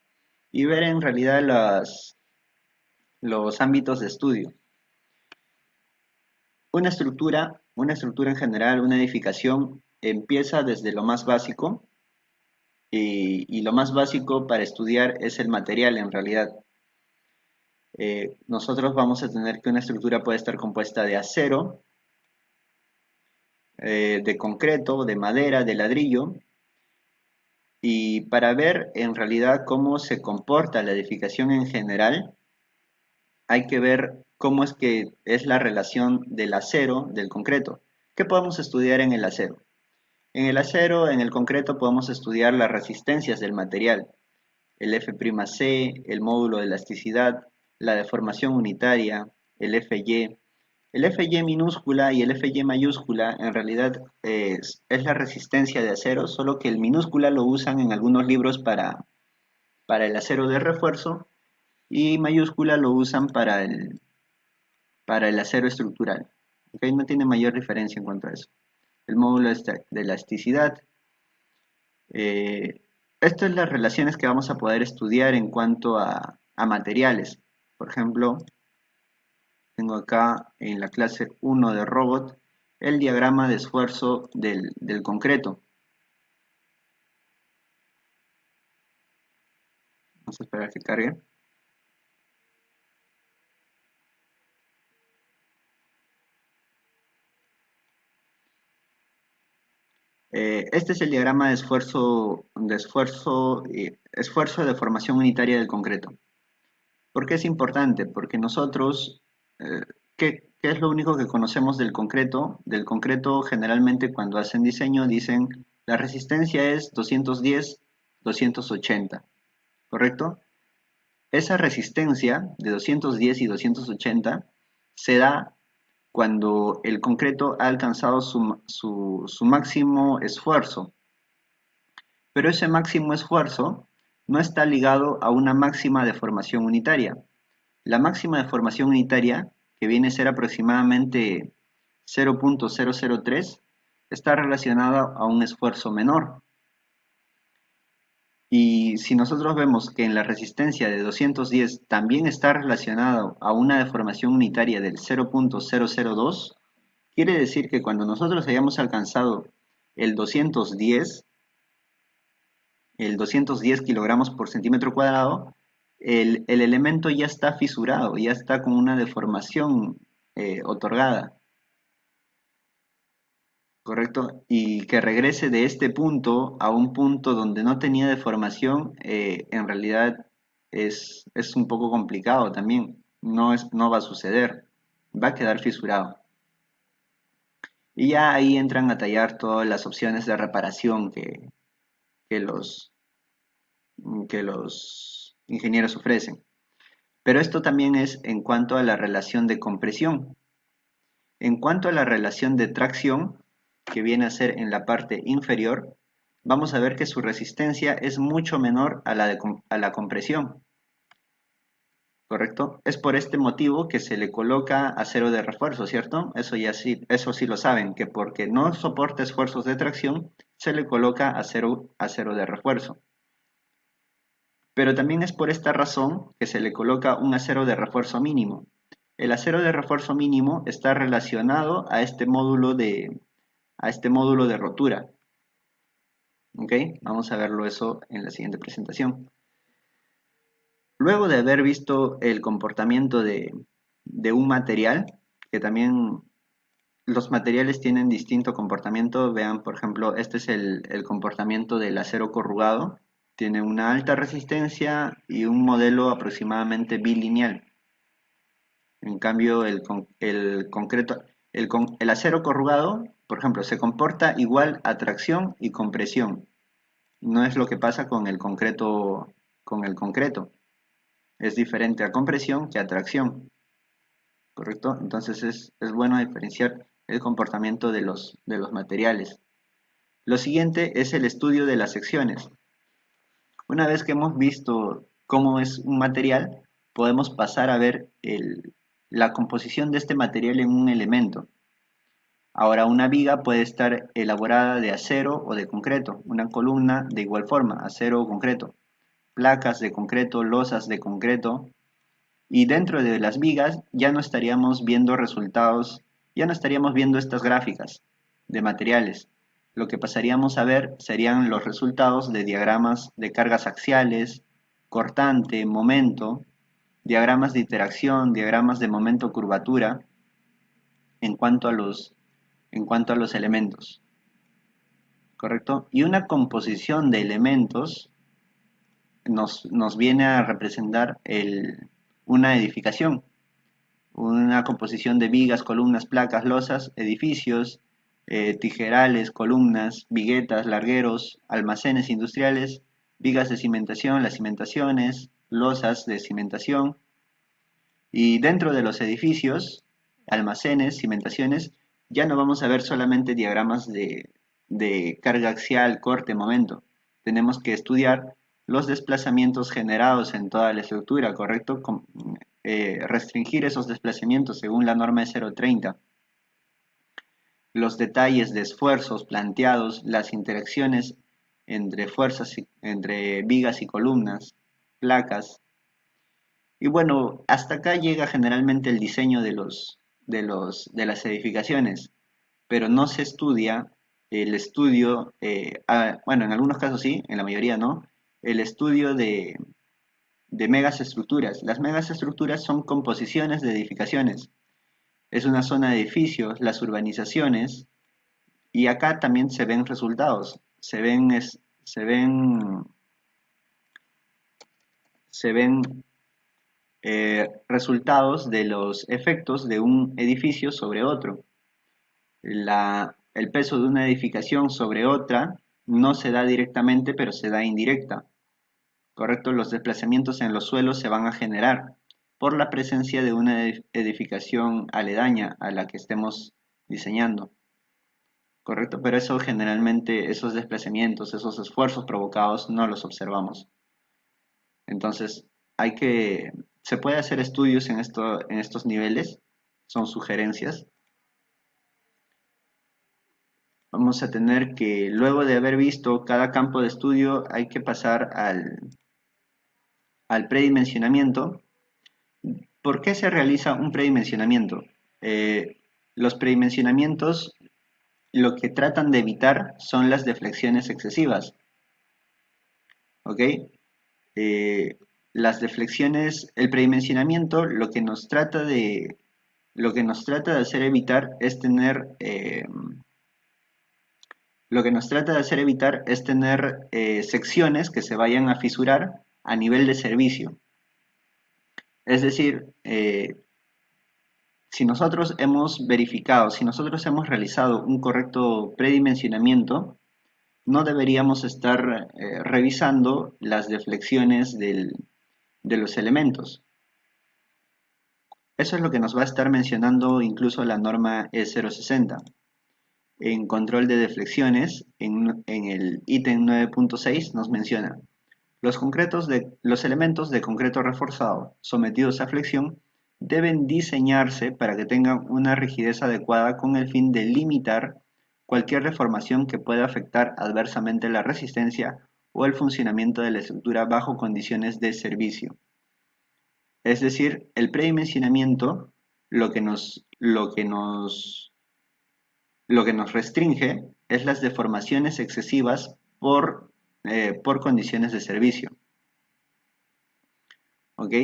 y ver en realidad los ámbitos de estudio. Una estructura en general, una edificación, empieza desde lo más básico y lo más básico para estudiar es el material en realidad. Nosotros vamos a tener que una estructura puede estar compuesta de acero, de concreto, de madera, de ladrillo. Y para ver en realidad cómo se comporta la edificación en general, hay que ver cómo es que es la relación del acero del concreto. ¿Qué podemos estudiar en el acero? En el acero, en el concreto, podemos estudiar las resistencias del material, el F'C, el módulo de elasticidad, la deformación unitaria, el Fy. El Fy minúscula y el Fy mayúscula en realidad es la resistencia de acero, solo que el minúscula lo usan en algunos libros para el acero de refuerzo y mayúscula lo usan para el acero estructural. ¿Ok? No tiene mayor diferencia en cuanto a eso. El módulo de elasticidad. Eh, Esto es las relaciones que vamos a poder estudiar en cuanto a materiales. Por ejemplo, tengo acá en la clase 1 de robot el diagrama de esfuerzo del concreto. Vamos a esperar a que cargue. Este es el diagrama de esfuerzo de formación unitaria del concreto. ¿Por qué es importante? Porque nosotros, ¿qué es lo único que conocemos del concreto? Del concreto generalmente cuando hacen diseño dicen la resistencia es 210, 280, ¿correcto? Esa resistencia de 210 y 280 se da cuando el concreto ha alcanzado su máximo esfuerzo. Pero ese máximo esfuerzo no está ligado a una máxima deformación unitaria. La máxima deformación unitaria, que viene a ser aproximadamente 0.003, está relacionada a un esfuerzo menor. Y si nosotros vemos que en la resistencia de 210 también está relacionado a una deformación unitaria del 0.002, quiere decir que cuando nosotros hayamos alcanzado el 210, el 210 kilogramos por centímetro cuadrado, el elemento ya está fisurado, ya está con una deformación otorgada, ¿correcto? Y que regrese de este punto a un punto donde no tenía deformación, en realidad es un poco complicado también. No va a suceder, va a quedar fisurado. Y ya ahí entran a tallar todas las opciones de reparación que los, que los ingenieros ofrecen. Pero esto también es en cuanto a la relación de compresión. En cuanto a la relación de tracción, que viene a ser en la parte inferior, vamos a ver que su resistencia es mucho menor a la compresión, ¿correcto? Es por este motivo que se le coloca acero de refuerzo, ¿cierto? Eso sí lo saben, que porque no soporta esfuerzos de tracción, se le coloca acero de refuerzo. Pero también es por esta razón que se le coloca un acero de refuerzo mínimo. El acero de refuerzo mínimo está relacionado a este módulo de rotura. ¿Ok? Vamos a verlo eso en la siguiente presentación. Luego de haber visto el comportamiento de un material, que también los materiales tienen distinto comportamiento, vean por ejemplo, este es el comportamiento del acero corrugado, tiene una alta resistencia y un modelo aproximadamente bilineal. En cambio, el concreto, el acero corrugado, por ejemplo, se comporta igual a tracción y compresión. No es lo que pasa con el concreto, Es diferente a compresión que a tracción, ¿correcto? Entonces es bueno diferenciar el comportamiento de los materiales. Lo siguiente es el estudio de las secciones. Una vez que hemos visto cómo es un material, podemos pasar a ver la composición de este material en un elemento. Ahora, una viga puede estar elaborada de acero o de concreto, una columna de igual forma, acero o concreto, placas de concreto, losas de concreto, y dentro de las vigas ya no estaríamos viendo resultados, ya no estaríamos viendo estas gráficas de materiales. Lo que pasaríamos a ver serían los resultados de diagramas de cargas axiales, cortante, momento, diagramas de interacción, diagramas de momento curvatura, en cuanto a los elementos, ¿correcto? Y una composición de elementos nos viene a representar una edificación, una composición de vigas, columnas, placas, losas, edificios, tijerales, columnas, viguetas, largueros, almacenes industriales, vigas de cimentación, las cimentaciones, losas de cimentación, y dentro de los edificios, almacenes, cimentaciones, ya no vamos a ver solamente diagramas de carga axial, corte, momento. Tenemos que estudiar los desplazamientos generados en toda la estructura, ¿correcto? Restringir esos desplazamientos según la norma de 0,30. Los detalles de esfuerzos planteados, las interacciones entre fuerzas, entre vigas y columnas, placas. Y bueno, hasta acá llega generalmente el diseño de las edificaciones, pero no se estudia el estudio, bueno, en algunos casos sí, en la mayoría no, el estudio de megaestructuras. Las megaestructuras son composiciones de edificaciones. Es una zona de edificios, las urbanizaciones, y acá también se ven resultados, se ven resultados de los efectos de un edificio sobre otro. El peso de una edificación sobre otra no se da directamente, pero se da indirecta. ¿Correcto? Los desplazamientos en los suelos se van a generar por la presencia de una edificación aledaña a la que estemos diseñando. ¿Correcto? Pero eso generalmente, esos desplazamientos, esos esfuerzos provocados, no los observamos. Entonces, se puede hacer estudios en estos niveles, son sugerencias. Vamos a tener que, luego de haber visto cada campo de estudio, hay que pasar al predimensionamiento. ¿Por qué se realiza un predimensionamiento? Los predimensionamientos lo que tratan de evitar son las deflexiones excesivas. ¿Ok? Las deflexiones, el predimensionamiento lo que nos trata de hacer evitar es tener secciones que se vayan a fisurar a nivel de servicio. Es decir, si nosotros hemos verificado, si nosotros hemos realizado un correcto predimensionamiento, no deberíamos estar revisando las deflexiones de los elementos. Eso es lo que nos va a estar mencionando incluso la norma E060. En control de deflexiones, en el ítem 9.6 nos menciona: los elementos de concreto reforzado sometidos a flexión deben diseñarse para que tengan una rigidez adecuada con el fin de limitar cualquier deformación que pueda afectar adversamente la resistencia o el funcionamiento de la estructura bajo condiciones de servicio. Es decir, el predimensionamiento lo que nos restringe es las deformaciones excesivas por condiciones de servicio. ¿Ok?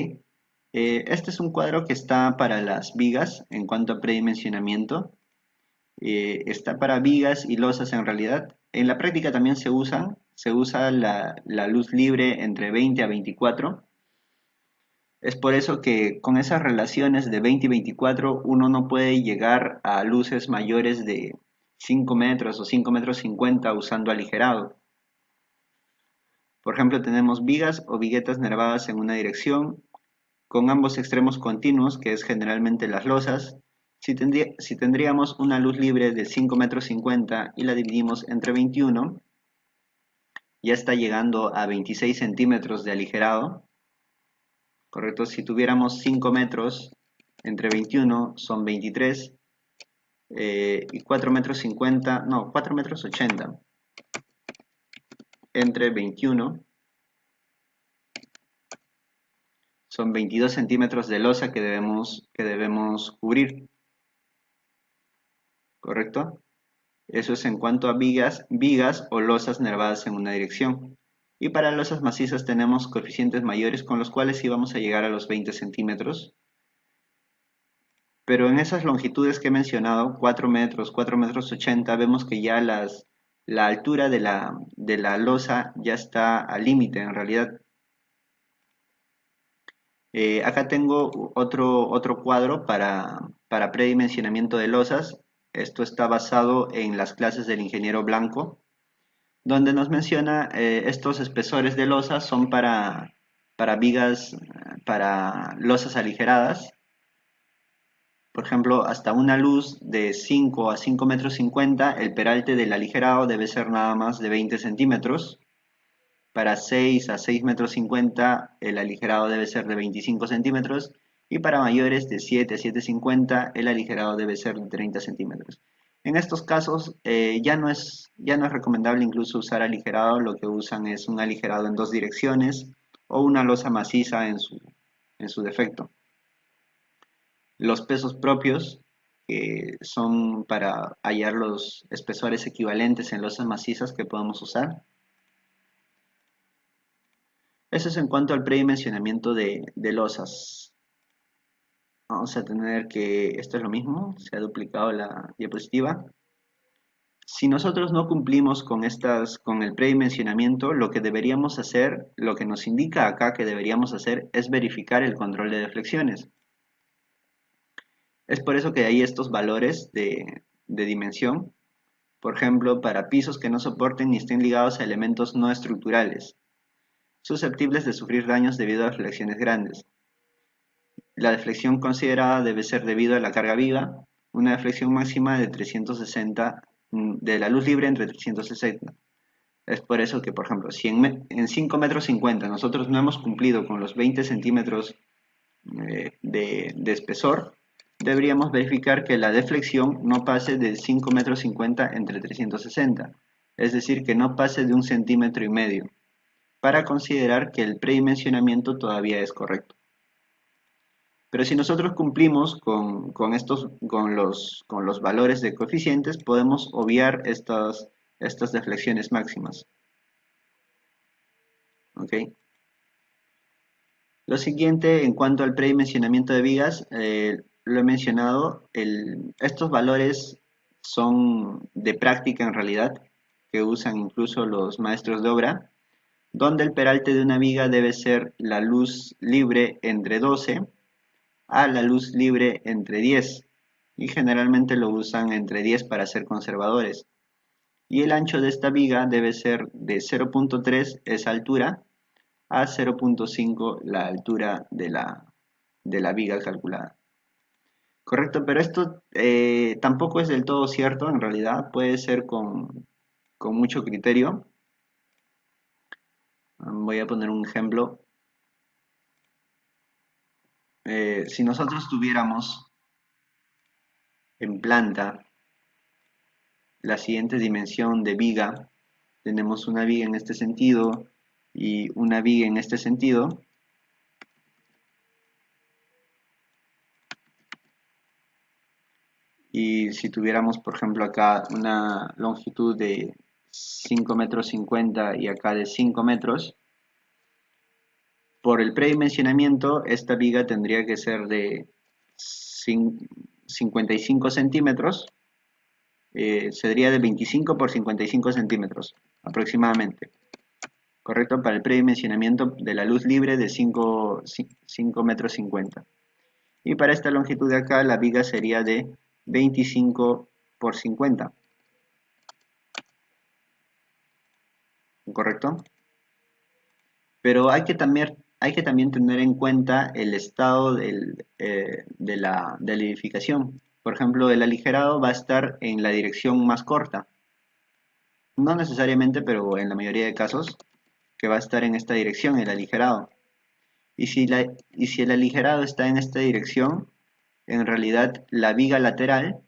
Este es un cuadro que está para las vigas en cuanto a predimensionamiento. Está para vigas y losas en realidad. En la práctica también se usa la luz libre entre 20 a 24. Es por eso que con esas relaciones de 20 y 24 uno no puede llegar a luces mayores de 5 metros o 5 metros 50 usando aligerado. Por ejemplo, tenemos vigas o viguetas nervadas en una dirección, con ambos extremos continuos, que es generalmente las losas. Si tendríamos una luz libre de 5 metros 50 y la dividimos entre 21, ya está llegando a 26 centímetros de aligerado. ¿Correcto? Si tuviéramos 5 metros entre 21 son 23 y 4 metros 50, no, 4 metros 80 entre 21 son 22 centímetros de losa que debemos cubrir. ¿Correcto? Eso es en cuanto a vigas o losas nervadas en una dirección. Y para losas macizas tenemos coeficientes mayores con los cuales sí vamos a llegar a los 20 centímetros. Pero en esas longitudes que he mencionado, 4 metros, 4 metros 80, vemos que ya la altura de la losa ya está al límite en realidad. Acá tengo otro cuadro para predimensionamiento de losas. Esto está basado en las clases del ingeniero Blanco, donde nos menciona estos espesores de losas son para vigas, para losas aligeradas. Por ejemplo, hasta una luz de 5 a 5 metros 50, el peralte del aligerado debe ser nada más de 20 centímetros. para 6 a 6 metros 50 el aligerado debe ser de 25 centímetros y para mayores de 7 a 7,50 el aligerado debe ser de 30 centímetros. En estos casos ya no es recomendable incluso usar aligerado, lo que usan es un aligerado en dos direcciones o una losa maciza en su defecto. Los pesos propios, que son para hallar los espesores equivalentes en losas macizas que podemos usar. Eso es en cuanto al predimensionamiento de losas. Vamos a tener que, esto es lo mismo, se ha duplicado la diapositiva. Si nosotros no cumplimos con el predimensionamiento, lo que deberíamos hacer, lo que nos indica acá que deberíamos hacer es verificar el control de deflexiones. Es por eso que hay estos valores de dimensión, por ejemplo, para pisos que no soporten ni estén ligados a elementos no estructurales, susceptibles de sufrir daños debido a deflexiones grandes. La deflexión considerada debe ser debido a la carga viva, una deflexión máxima de 360 de la luz libre entre 360. Es por eso que, por ejemplo, si en 5 metros 50 nosotros no hemos cumplido con los 20 centímetros de espesor, deberíamos verificar que la deflexión no pase de 5 metros 50 entre 360, es decir, que no pase de 1,5 centímetros, para considerar que el predimensionamiento todavía es correcto. Pero si nosotros cumplimos con los valores de coeficientes, podemos obviar estas deflexiones máximas. ¿Ok? Lo siguiente, en cuanto al predimensionamiento de vigas, lo he mencionado, estos valores son de práctica en realidad, que usan incluso los maestros de obra, donde el peralte de una viga debe ser la luz libre entre 12 a la luz libre entre 10, y generalmente lo usan entre 10 para ser conservadores. Y el ancho de esta viga debe ser de 0,3 esa altura a 0,5 la altura de la viga calculada. Correcto, pero esto tampoco es del todo cierto, en realidad puede ser con mucho criterio. Voy a poner un ejemplo. Si nosotros tuviéramos en planta la siguiente dimensión de viga, tenemos una viga en este sentido y una viga en este sentido, y si tuviéramos por ejemplo acá una longitud de 5 metros 50 y acá de 5 metros, por el predimensionamiento esta viga tendría que ser de 55 centímetros, sería de 25 por 55 centímetros aproximadamente, correcto, para el predimensionamiento de la luz libre de 5 metros 50. Y para esta longitud de acá la viga sería de 25 por 50, ¿correcto? Pero hay que también tener en cuenta el estado de la edificación. Por ejemplo, el aligerado va a estar en la dirección más corta. No necesariamente, pero en la mayoría de casos, que va a estar en esta dirección, el aligerado. Y si el aligerado está en esta dirección, en realidad la viga lateral,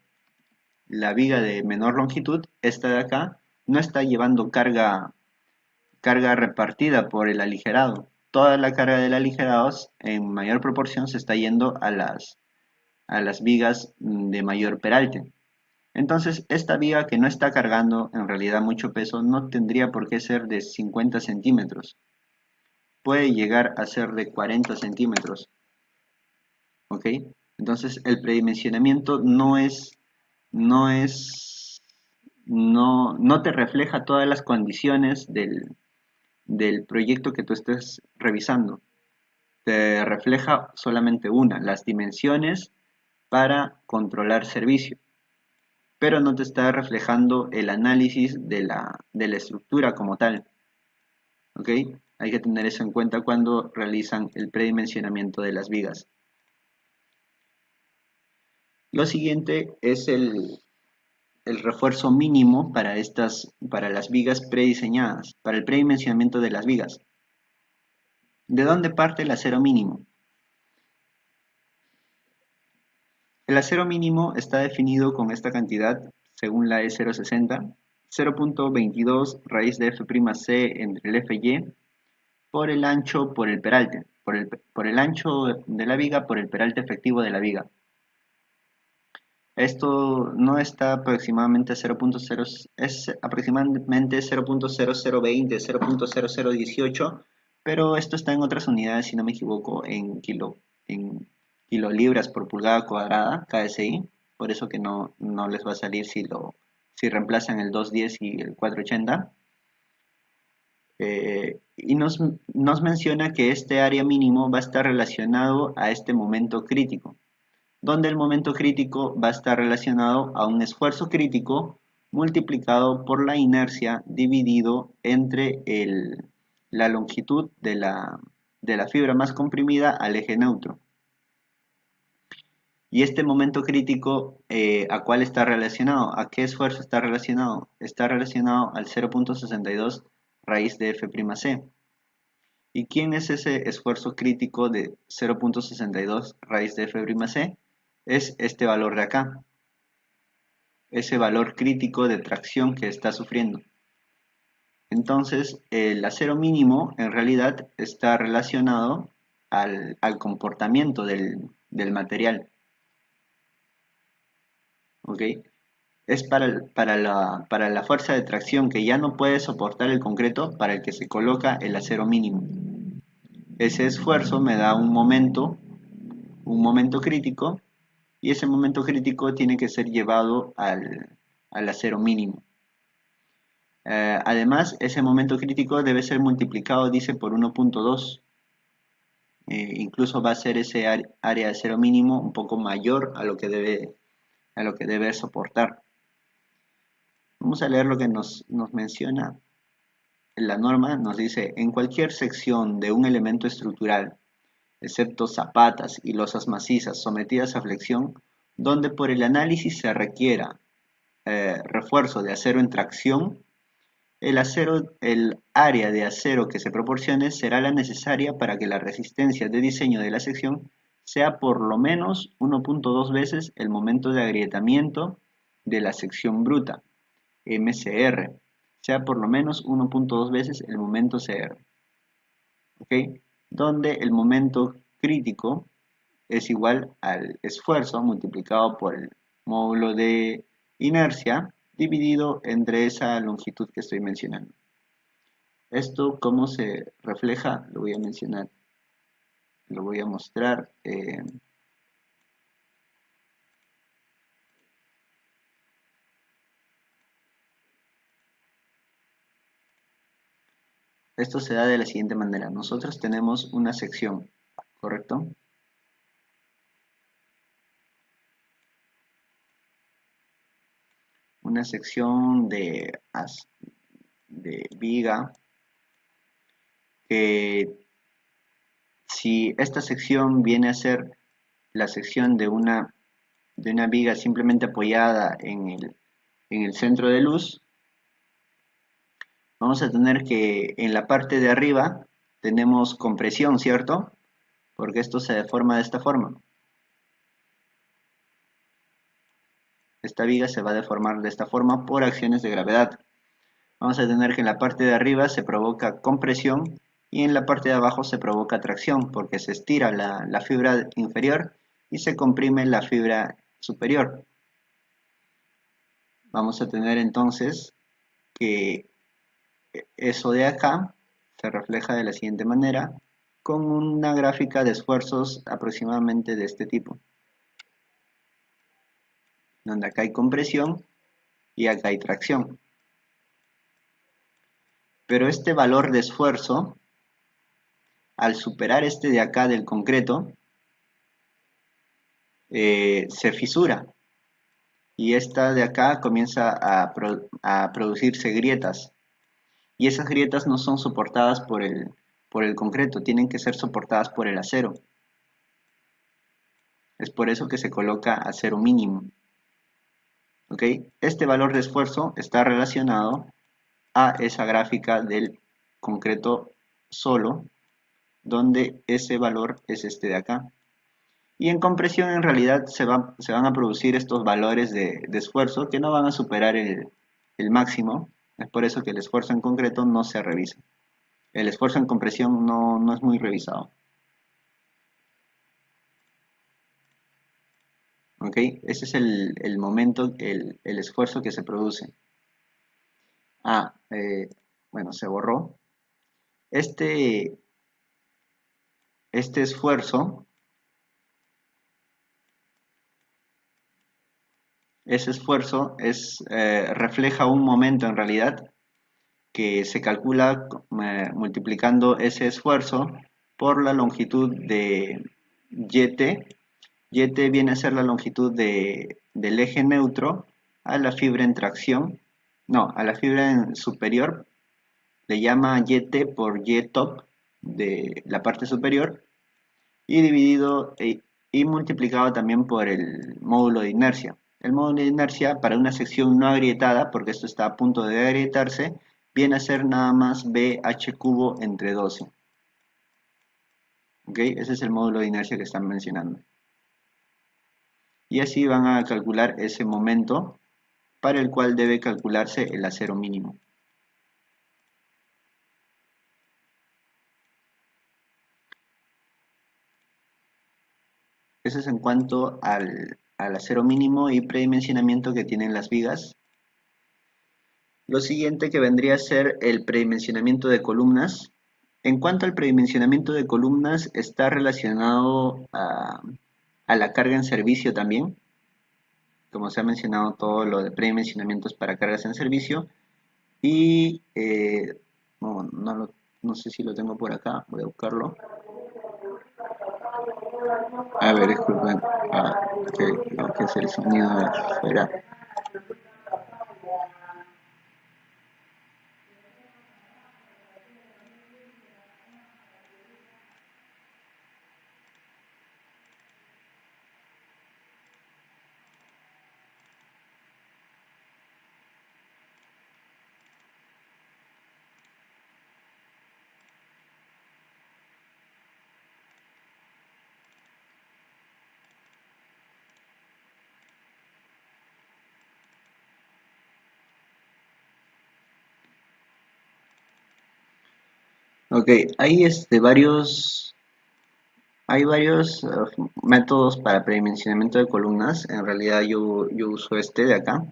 la viga de menor longitud, esta de acá, no está llevando carga repartida por el aligerado. Toda la carga del aligerado en mayor proporción se está yendo a las vigas de mayor peralte. Entonces, esta viga que no está cargando en realidad mucho peso no tendría por qué ser de 50 centímetros. Puede llegar a ser de 40 centímetros. ¿Ok? Entonces, el predimensionamiento no te refleja todas las condiciones del proyecto que tú estés revisando. Te refleja solamente una, las dimensiones para controlar servicio, pero no te está reflejando el análisis de la estructura como tal. ¿Ok? Hay que tener eso en cuenta cuando realizan el predimensionamiento de las vigas. Lo siguiente es el refuerzo mínimo para las vigas prediseñadas, para el predimensionamiento de las vigas. ¿De dónde parte el acero mínimo? El acero mínimo está definido con esta cantidad, según la E060, 0.22 raíz de F'C entre el Fy por el ancho por el peralte, por el ancho de la viga por el peralte efectivo de la viga. Esto no está aproximadamente a 0.0, es aproximadamente 0.0020, 0.0018, pero esto está en otras unidades, si no me equivoco, en kilolibras por pulgada cuadrada, KSI, por eso que no les va a salir si reemplazan el 210 y el 480. Y nos menciona que este área mínimo va a estar relacionado a este momento crítico, donde el momento crítico va a estar relacionado a un esfuerzo crítico multiplicado por la inercia dividido entre la longitud de la fibra más comprimida al eje neutro. Y este momento crítico, ¿a cuál está relacionado? ¿A qué esfuerzo está relacionado? Está relacionado al 0.62 raíz de F'C. ¿Y quién es ese esfuerzo crítico de 0.62 raíz de F'C? Es este valor de acá, ese valor crítico de tracción que está sufriendo. Entonces, el acero mínimo en realidad está relacionado al comportamiento del material. ¿Ok? Es para la fuerza de tracción que ya no puede soportar el concreto para el que se coloca el acero mínimo. Ese esfuerzo me da un momento crítico, y ese momento crítico tiene que ser llevado al acero mínimo. Además, ese momento crítico debe ser multiplicado, dice, por 1.2. Incluso va a ser ese área de acero mínimo un poco mayor a lo que debe soportar. Vamos a leer lo que nos menciona la norma. Nos dice: en cualquier sección de un elemento estructural, excepto zapatas y losas macizas sometidas a flexión, donde por el análisis se requiera refuerzo de acero en tracción, el área de acero que se proporcione será la necesaria para que la resistencia de diseño de la sección sea por lo menos 1.2 veces el momento de agrietamiento de la sección bruta, MCR, sea por lo menos 1.2 veces el momento CR. ¿Ok? Donde el momento crítico es igual al esfuerzo multiplicado por el módulo de inercia dividido entre esa longitud que estoy mencionando. Esto, ¿cómo se refleja? Lo voy a mencionar, lo voy a mostrar. Esto se da de la siguiente manera. Nosotros tenemos una sección, ¿correcto? Una sección de viga que, si esta sección viene a ser la sección de una viga simplemente apoyada en el centro de luz, vamos a tener que en la parte de arriba tenemos compresión, ¿cierto? Porque esto se deforma de esta forma. Esta viga se va a deformar de esta forma por acciones de gravedad. Vamos a tener que en la parte de arriba se provoca compresión y en la parte de abajo se provoca tracción, porque se estira la fibra inferior y se comprime la fibra superior. Vamos a tener entonces que eso de acá se refleja de la siguiente manera, con una gráfica de esfuerzos aproximadamente de este tipo, donde acá hay compresión y acá hay tracción. Pero este valor de esfuerzo, al superar este de acá del concreto, se fisura, y esta de acá comienza a producirse grietas, y esas grietas no son soportadas por el concreto, tienen que ser soportadas por el acero. Es por eso que se coloca acero mínimo. ¿Ok? Este valor de esfuerzo está relacionado a esa gráfica del concreto solo, donde ese valor es este de acá. Y en compresión en realidad se van a producir estos valores de esfuerzo que no van a superar el máximo. Es por eso que el esfuerzo en concreto no se revisa. El esfuerzo en compresión no es muy revisado. ¿Ok? Ese es el momento, el esfuerzo que se produce. Bueno, se borró. Este, este esfuerzo, ese esfuerzo refleja un momento en realidad que se calcula multiplicando ese esfuerzo por la longitud de YT. YT viene a ser la longitud del eje neutro a la fibra en tracción, no, a la fibra superior, le llama YT por Y top de la parte superior y dividido y multiplicado también por el módulo de inercia. El módulo de inercia para una sección no agrietada, porque esto está a punto de agrietarse, viene a ser nada más BH cubo entre 12. ¿Ok? Ese es el módulo de inercia que están mencionando. Y así van a calcular ese momento para el cual debe calcularse el acero mínimo. Eso es en cuanto al acero mínimo y predimensionamiento que tienen las vigas. Lo siguiente que vendría a ser el predimensionamiento de columnas. En cuanto al predimensionamiento de columnas, está relacionado a la carga en servicio también. Como se ha mencionado, todo lo de predimensionamientos para cargas en servicio. Y no sé si lo tengo por acá, voy a buscarlo. A ver, disculpen, que es el sonido de afuera. Ok, hay varios métodos para predimensionamiento de columnas. En realidad yo uso este de acá.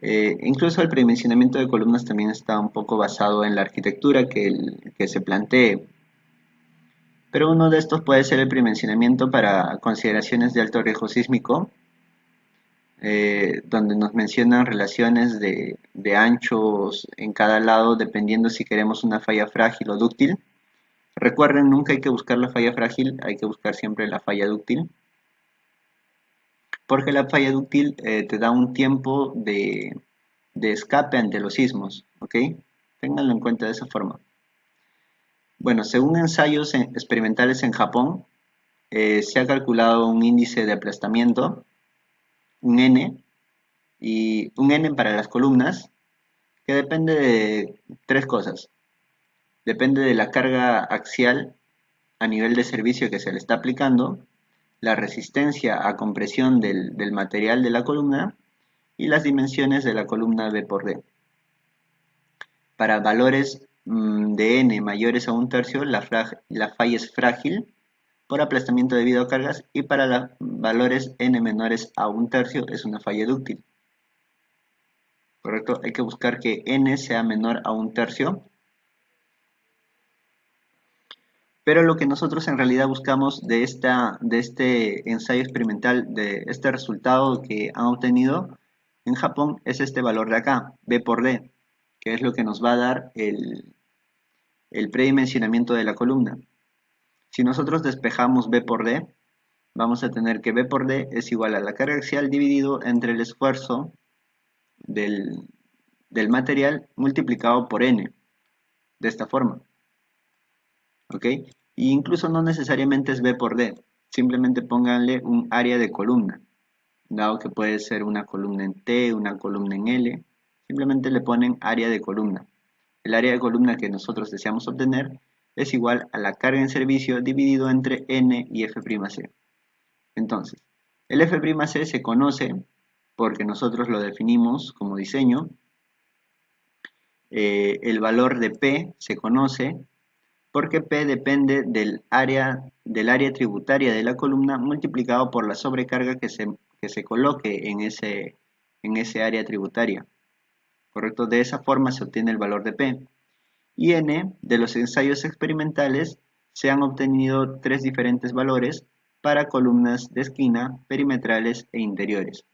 Incluso el predimensionamiento de columnas también está un poco basado en la arquitectura que se plantee. Pero uno de estos puede ser el predimensionamiento para consideraciones de alto riesgo sísmico, donde nos mencionan relaciones de anchos en cada lado dependiendo si queremos una falla frágil o dúctil. Recuerden, nunca hay que buscar la falla frágil, hay que buscar siempre la falla dúctil, porque la falla dúctil te da un tiempo de escape ante los sismos, ¿ok? Ténganlo en cuenta de esa forma. Bueno, según ensayos experimentales en Japón, se ha calculado un índice de aplastamiento, un N, y un N para las columnas, que depende de tres cosas. Depende de la carga axial a nivel de servicio que se le está aplicando, la resistencia a compresión del material de la columna y las dimensiones de la columna B por D. Para valores de n mayores a un tercio, la falla es frágil por aplastamiento debido a cargas y para los valores n menores a un tercio es una falla dúctil. ¿Correcto? Hay que buscar que n sea menor a un tercio. Pero lo que nosotros en realidad buscamos de este ensayo experimental, de este resultado que han obtenido en Japón, es este valor de acá, B por D, que es lo que nos va a dar el predimensionamiento de la columna. Si nosotros despejamos B por D, vamos a tener que B por D es igual a la carga axial dividido entre el esfuerzo del material multiplicado por N, de esta forma. ¿Ok? Y incluso no necesariamente es B por D, simplemente pónganle un área de columna, dado que puede ser una columna en T, una columna en L, simplemente le ponen área de columna. El área de columna que nosotros deseamos obtener es igual a la carga en servicio dividido entre N y F'C. Entonces, el F'C se conoce porque nosotros lo definimos como diseño. El valor de P se conoce porque P depende del área tributaria de la columna multiplicado por la sobrecarga que se coloque en ese área tributaria. ¿Correcto? De esa forma se obtiene el valor de P. Y N, de los ensayos experimentales, se han obtenido tres diferentes valores para columnas de esquina, perimetrales e interiores.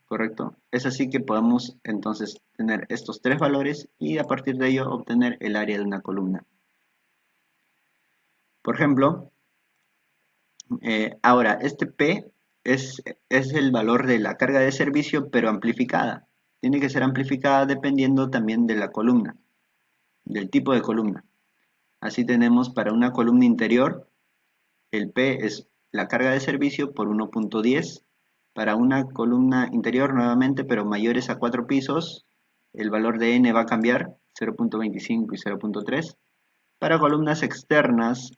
¿Correcto? Es así que podemos entonces tener estos tres valores y a partir de ello obtener el área de una columna. Por ejemplo, ahora este P es el valor de la carga de servicio pero amplificada. Tiene que ser amplificada dependiendo también de la columna, del tipo de columna. Así tenemos para una columna interior, el P es la carga de servicio por 1.10. Para una columna interior nuevamente, pero mayores a 4 pisos, el valor de N va a cambiar, 0.25 y 0.3. Para columnas externas,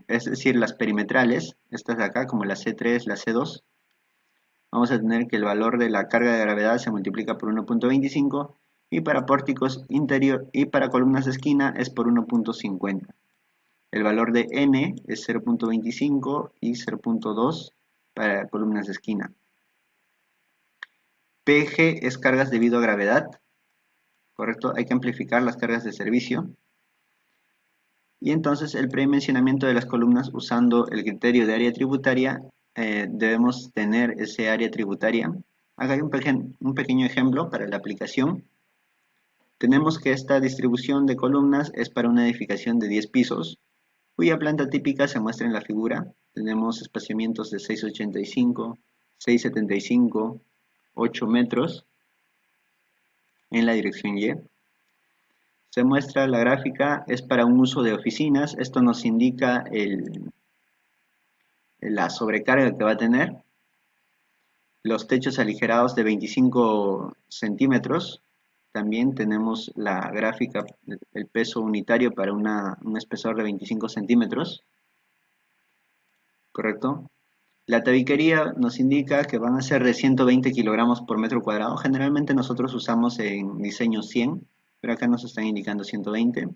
es decir, las perimetrales, estas de acá, como la C3, la C2, vamos a tener que el valor de la carga de gravedad se multiplica por 1.25 y para pórticos interior y para columnas de esquina es por 1.50. El valor de N es 0.25 y 0.2 para columnas de esquina. PG es cargas debido a gravedad, ¿correcto? Hay que amplificar las cargas de servicio. Y entonces el predimensionamiento de las columnas usando el criterio de área tributaria, debemos tener ese área tributaria. Acá hay un pequeño ejemplo para la aplicación. Tenemos que esta distribución de columnas es para una edificación de 10 pisos, cuya planta típica se muestra en la figura. Tenemos espaciamientos de 6,85, 6,75, 8 metros en la dirección Y. Se muestra la gráfica, es para un uso de oficinas. Esto nos indica la sobrecarga que va a tener. Los techos aligerados de 25 centímetros. También tenemos la gráfica, el peso unitario para un espesor de 25 centímetros. ¿Correcto? La tabiquería nos indica que van a ser de 120 kilogramos por metro cuadrado. Generalmente nosotros usamos en diseño 100, pero acá nos están indicando 120.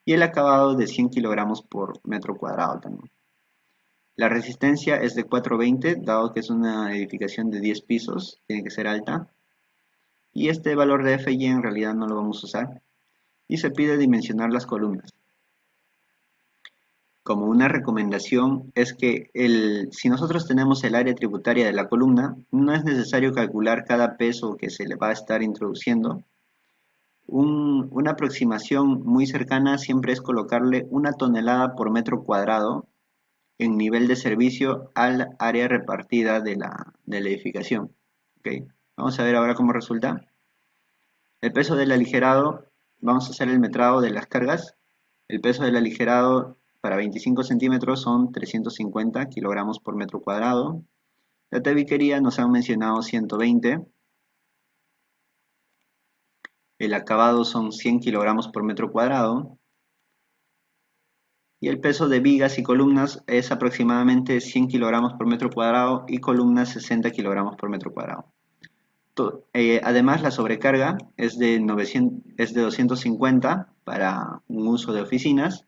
Y el acabado de 100 kilogramos por metro cuadrado también. La resistencia es de 420, dado que es una edificación de 10 pisos, tiene que ser alta. Y este valor de FY en realidad no lo vamos a usar. Y se pide dimensionar las columnas. Como una recomendación es que si nosotros tenemos el área tributaria de la columna, no es necesario calcular cada peso que se le va a estar introduciendo. Una aproximación muy cercana siempre es colocarle 1 tonelada por metro cuadrado en nivel de servicio al área repartida de la edificación. ¿Okay? Vamos a ver ahora cómo resulta. El peso del aligerado, vamos a hacer el metrado de las cargas. El peso del aligerado para 25 centímetros son 350 kilogramos por metro cuadrado. La tabiquería nos han mencionado 120. El acabado son 100 kilogramos por metro cuadrado. Y el peso de vigas y columnas es aproximadamente 100 kilogramos por metro cuadrado y columnas 60 kilogramos por metro cuadrado. Además, la sobrecarga es de 250 para un uso de oficinas.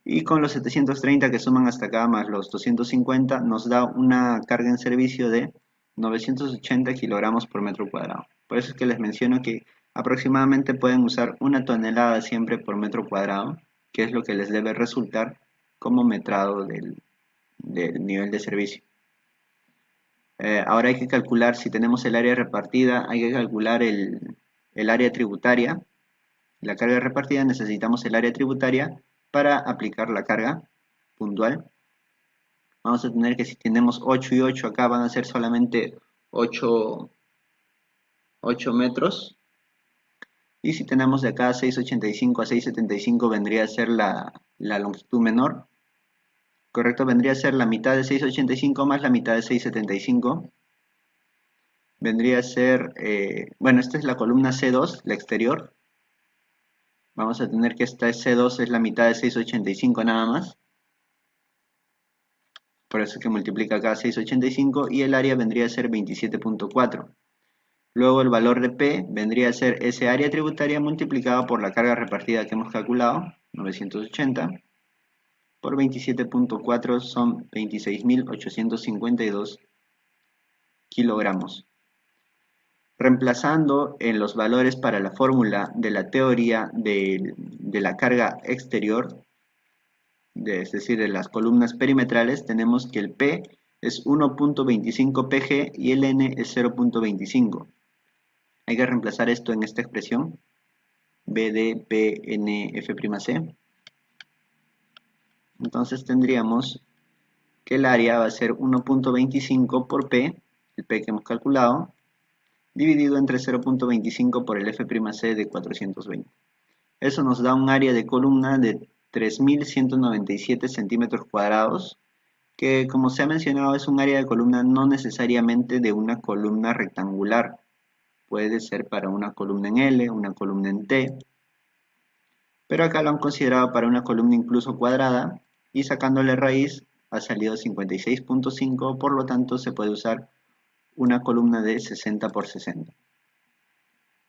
Y con los 730 que suman hasta acá más los 250 nos da una carga en servicio de 980 kilogramos por metro cuadrado. Por eso es que les menciono que aproximadamente pueden usar 1 tonelada siempre por metro cuadrado, que es lo que les debe resultar como metrado del nivel de servicio. Ahora hay que calcular, si tenemos el área repartida, hay que calcular el área tributaria. La carga repartida necesitamos el área tributaria para aplicar la carga puntual. Vamos a tener que si tenemos 8 y 8 acá van a ser solamente 8 metros. Y si tenemos de acá 6,85 a 6,75 vendría a ser la longitud menor. Correcto, vendría a ser la mitad de 685 más la mitad de 675. Vendría a ser, bueno, esta es la columna C2, la exterior. Vamos a tener que esta C2 es la mitad de 685 nada más. Por eso es que multiplica acá 685 y el área vendría a ser 27.4. Luego el valor de P vendría a ser ese área tributaria multiplicado por la carga repartida que hemos calculado, 980, por 27.4 son 26.852 kilogramos. Reemplazando en los valores para la fórmula de la teoría de la carga exterior, es decir, de las columnas perimetrales, tenemos que el P es 1.25 pg y el N es 0.25. Hay que reemplazar esto en esta expresión, BD PNF'. Entonces tendríamos que el área va a ser 1.25 por P, el P que hemos calculado, dividido entre 0.25 por el F'C de 420. Eso nos da un área de columna de 3.197 centímetros cuadrados, que como se ha mencionado es un área de columna no necesariamente de una columna rectangular. Puede ser para una columna en L, una columna en T, pero acá lo han considerado para una columna incluso cuadrada y sacándole raíz ha salido 56.5, por lo tanto se puede usar una columna de 60 por 60.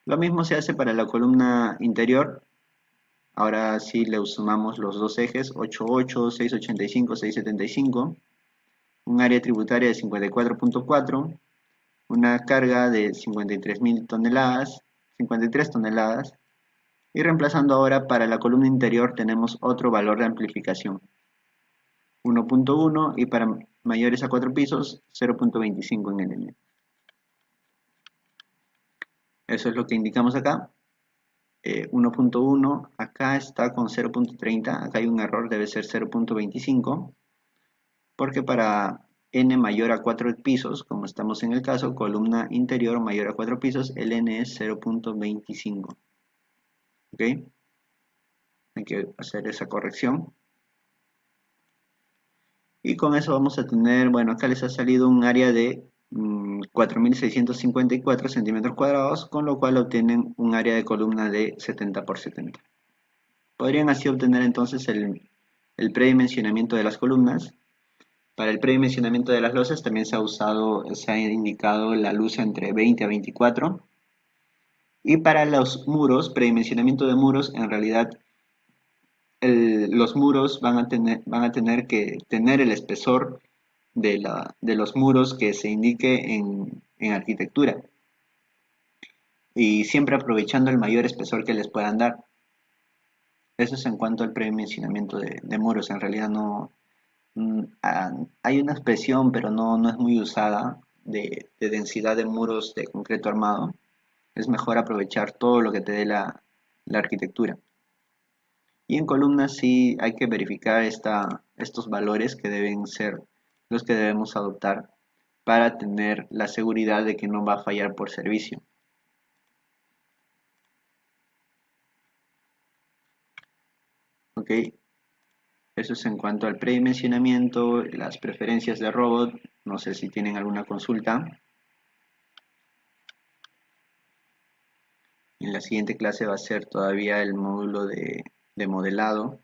Lo mismo se hace para la columna interior. Ahora sí le sumamos los dos ejes, 88, 685, 675, un área tributaria de 54.4, una carga de 53.000 toneladas, 53 toneladas, y reemplazando ahora para la columna interior tenemos otro valor de amplificación, 1.1 y para mayores a 4 pisos 0.25 en el N. Eso es lo que indicamos acá. 1.1, acá está con 0.30, acá hay un error, debe ser 0.25, porque para n mayor a 4 pisos, como estamos en el caso, columna interior mayor a 4 pisos, el n es 0.25. ¿Ok? Hay que hacer esa corrección. Y con eso vamos a tener, bueno, acá les ha salido un área de 4.654 centímetros cuadrados, con lo cual obtienen un área de columna de 70 por 70. Podrían así obtener entonces el predimensionamiento de las columnas. Para el predimensionamiento de las losas también se ha indicado la luz entre 20 a 24. Y para los muros, predimensionamiento de muros, en realidad los muros van a tener que tener el espesor de los muros que se indique en arquitectura. Y siempre aprovechando el mayor espesor que les puedan dar. Eso es en cuanto al predimensionamiento de muros. En realidad no hay una expresión, pero no es muy usada, de densidad de muros de concreto armado. Es mejor aprovechar todo lo que te dé la arquitectura. Y en columnas sí hay que verificar estos valores que deben ser los que debemos adoptar para tener la seguridad de que no va a fallar por servicio. Ok, eso es en cuanto al predimensionamiento, las preferencias de robot. No sé si tienen alguna consulta. En la siguiente clase va a ser todavía el módulo de modelado.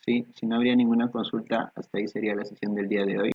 Sí, si no habría ninguna consulta, hasta ahí sería la sesión del día de hoy.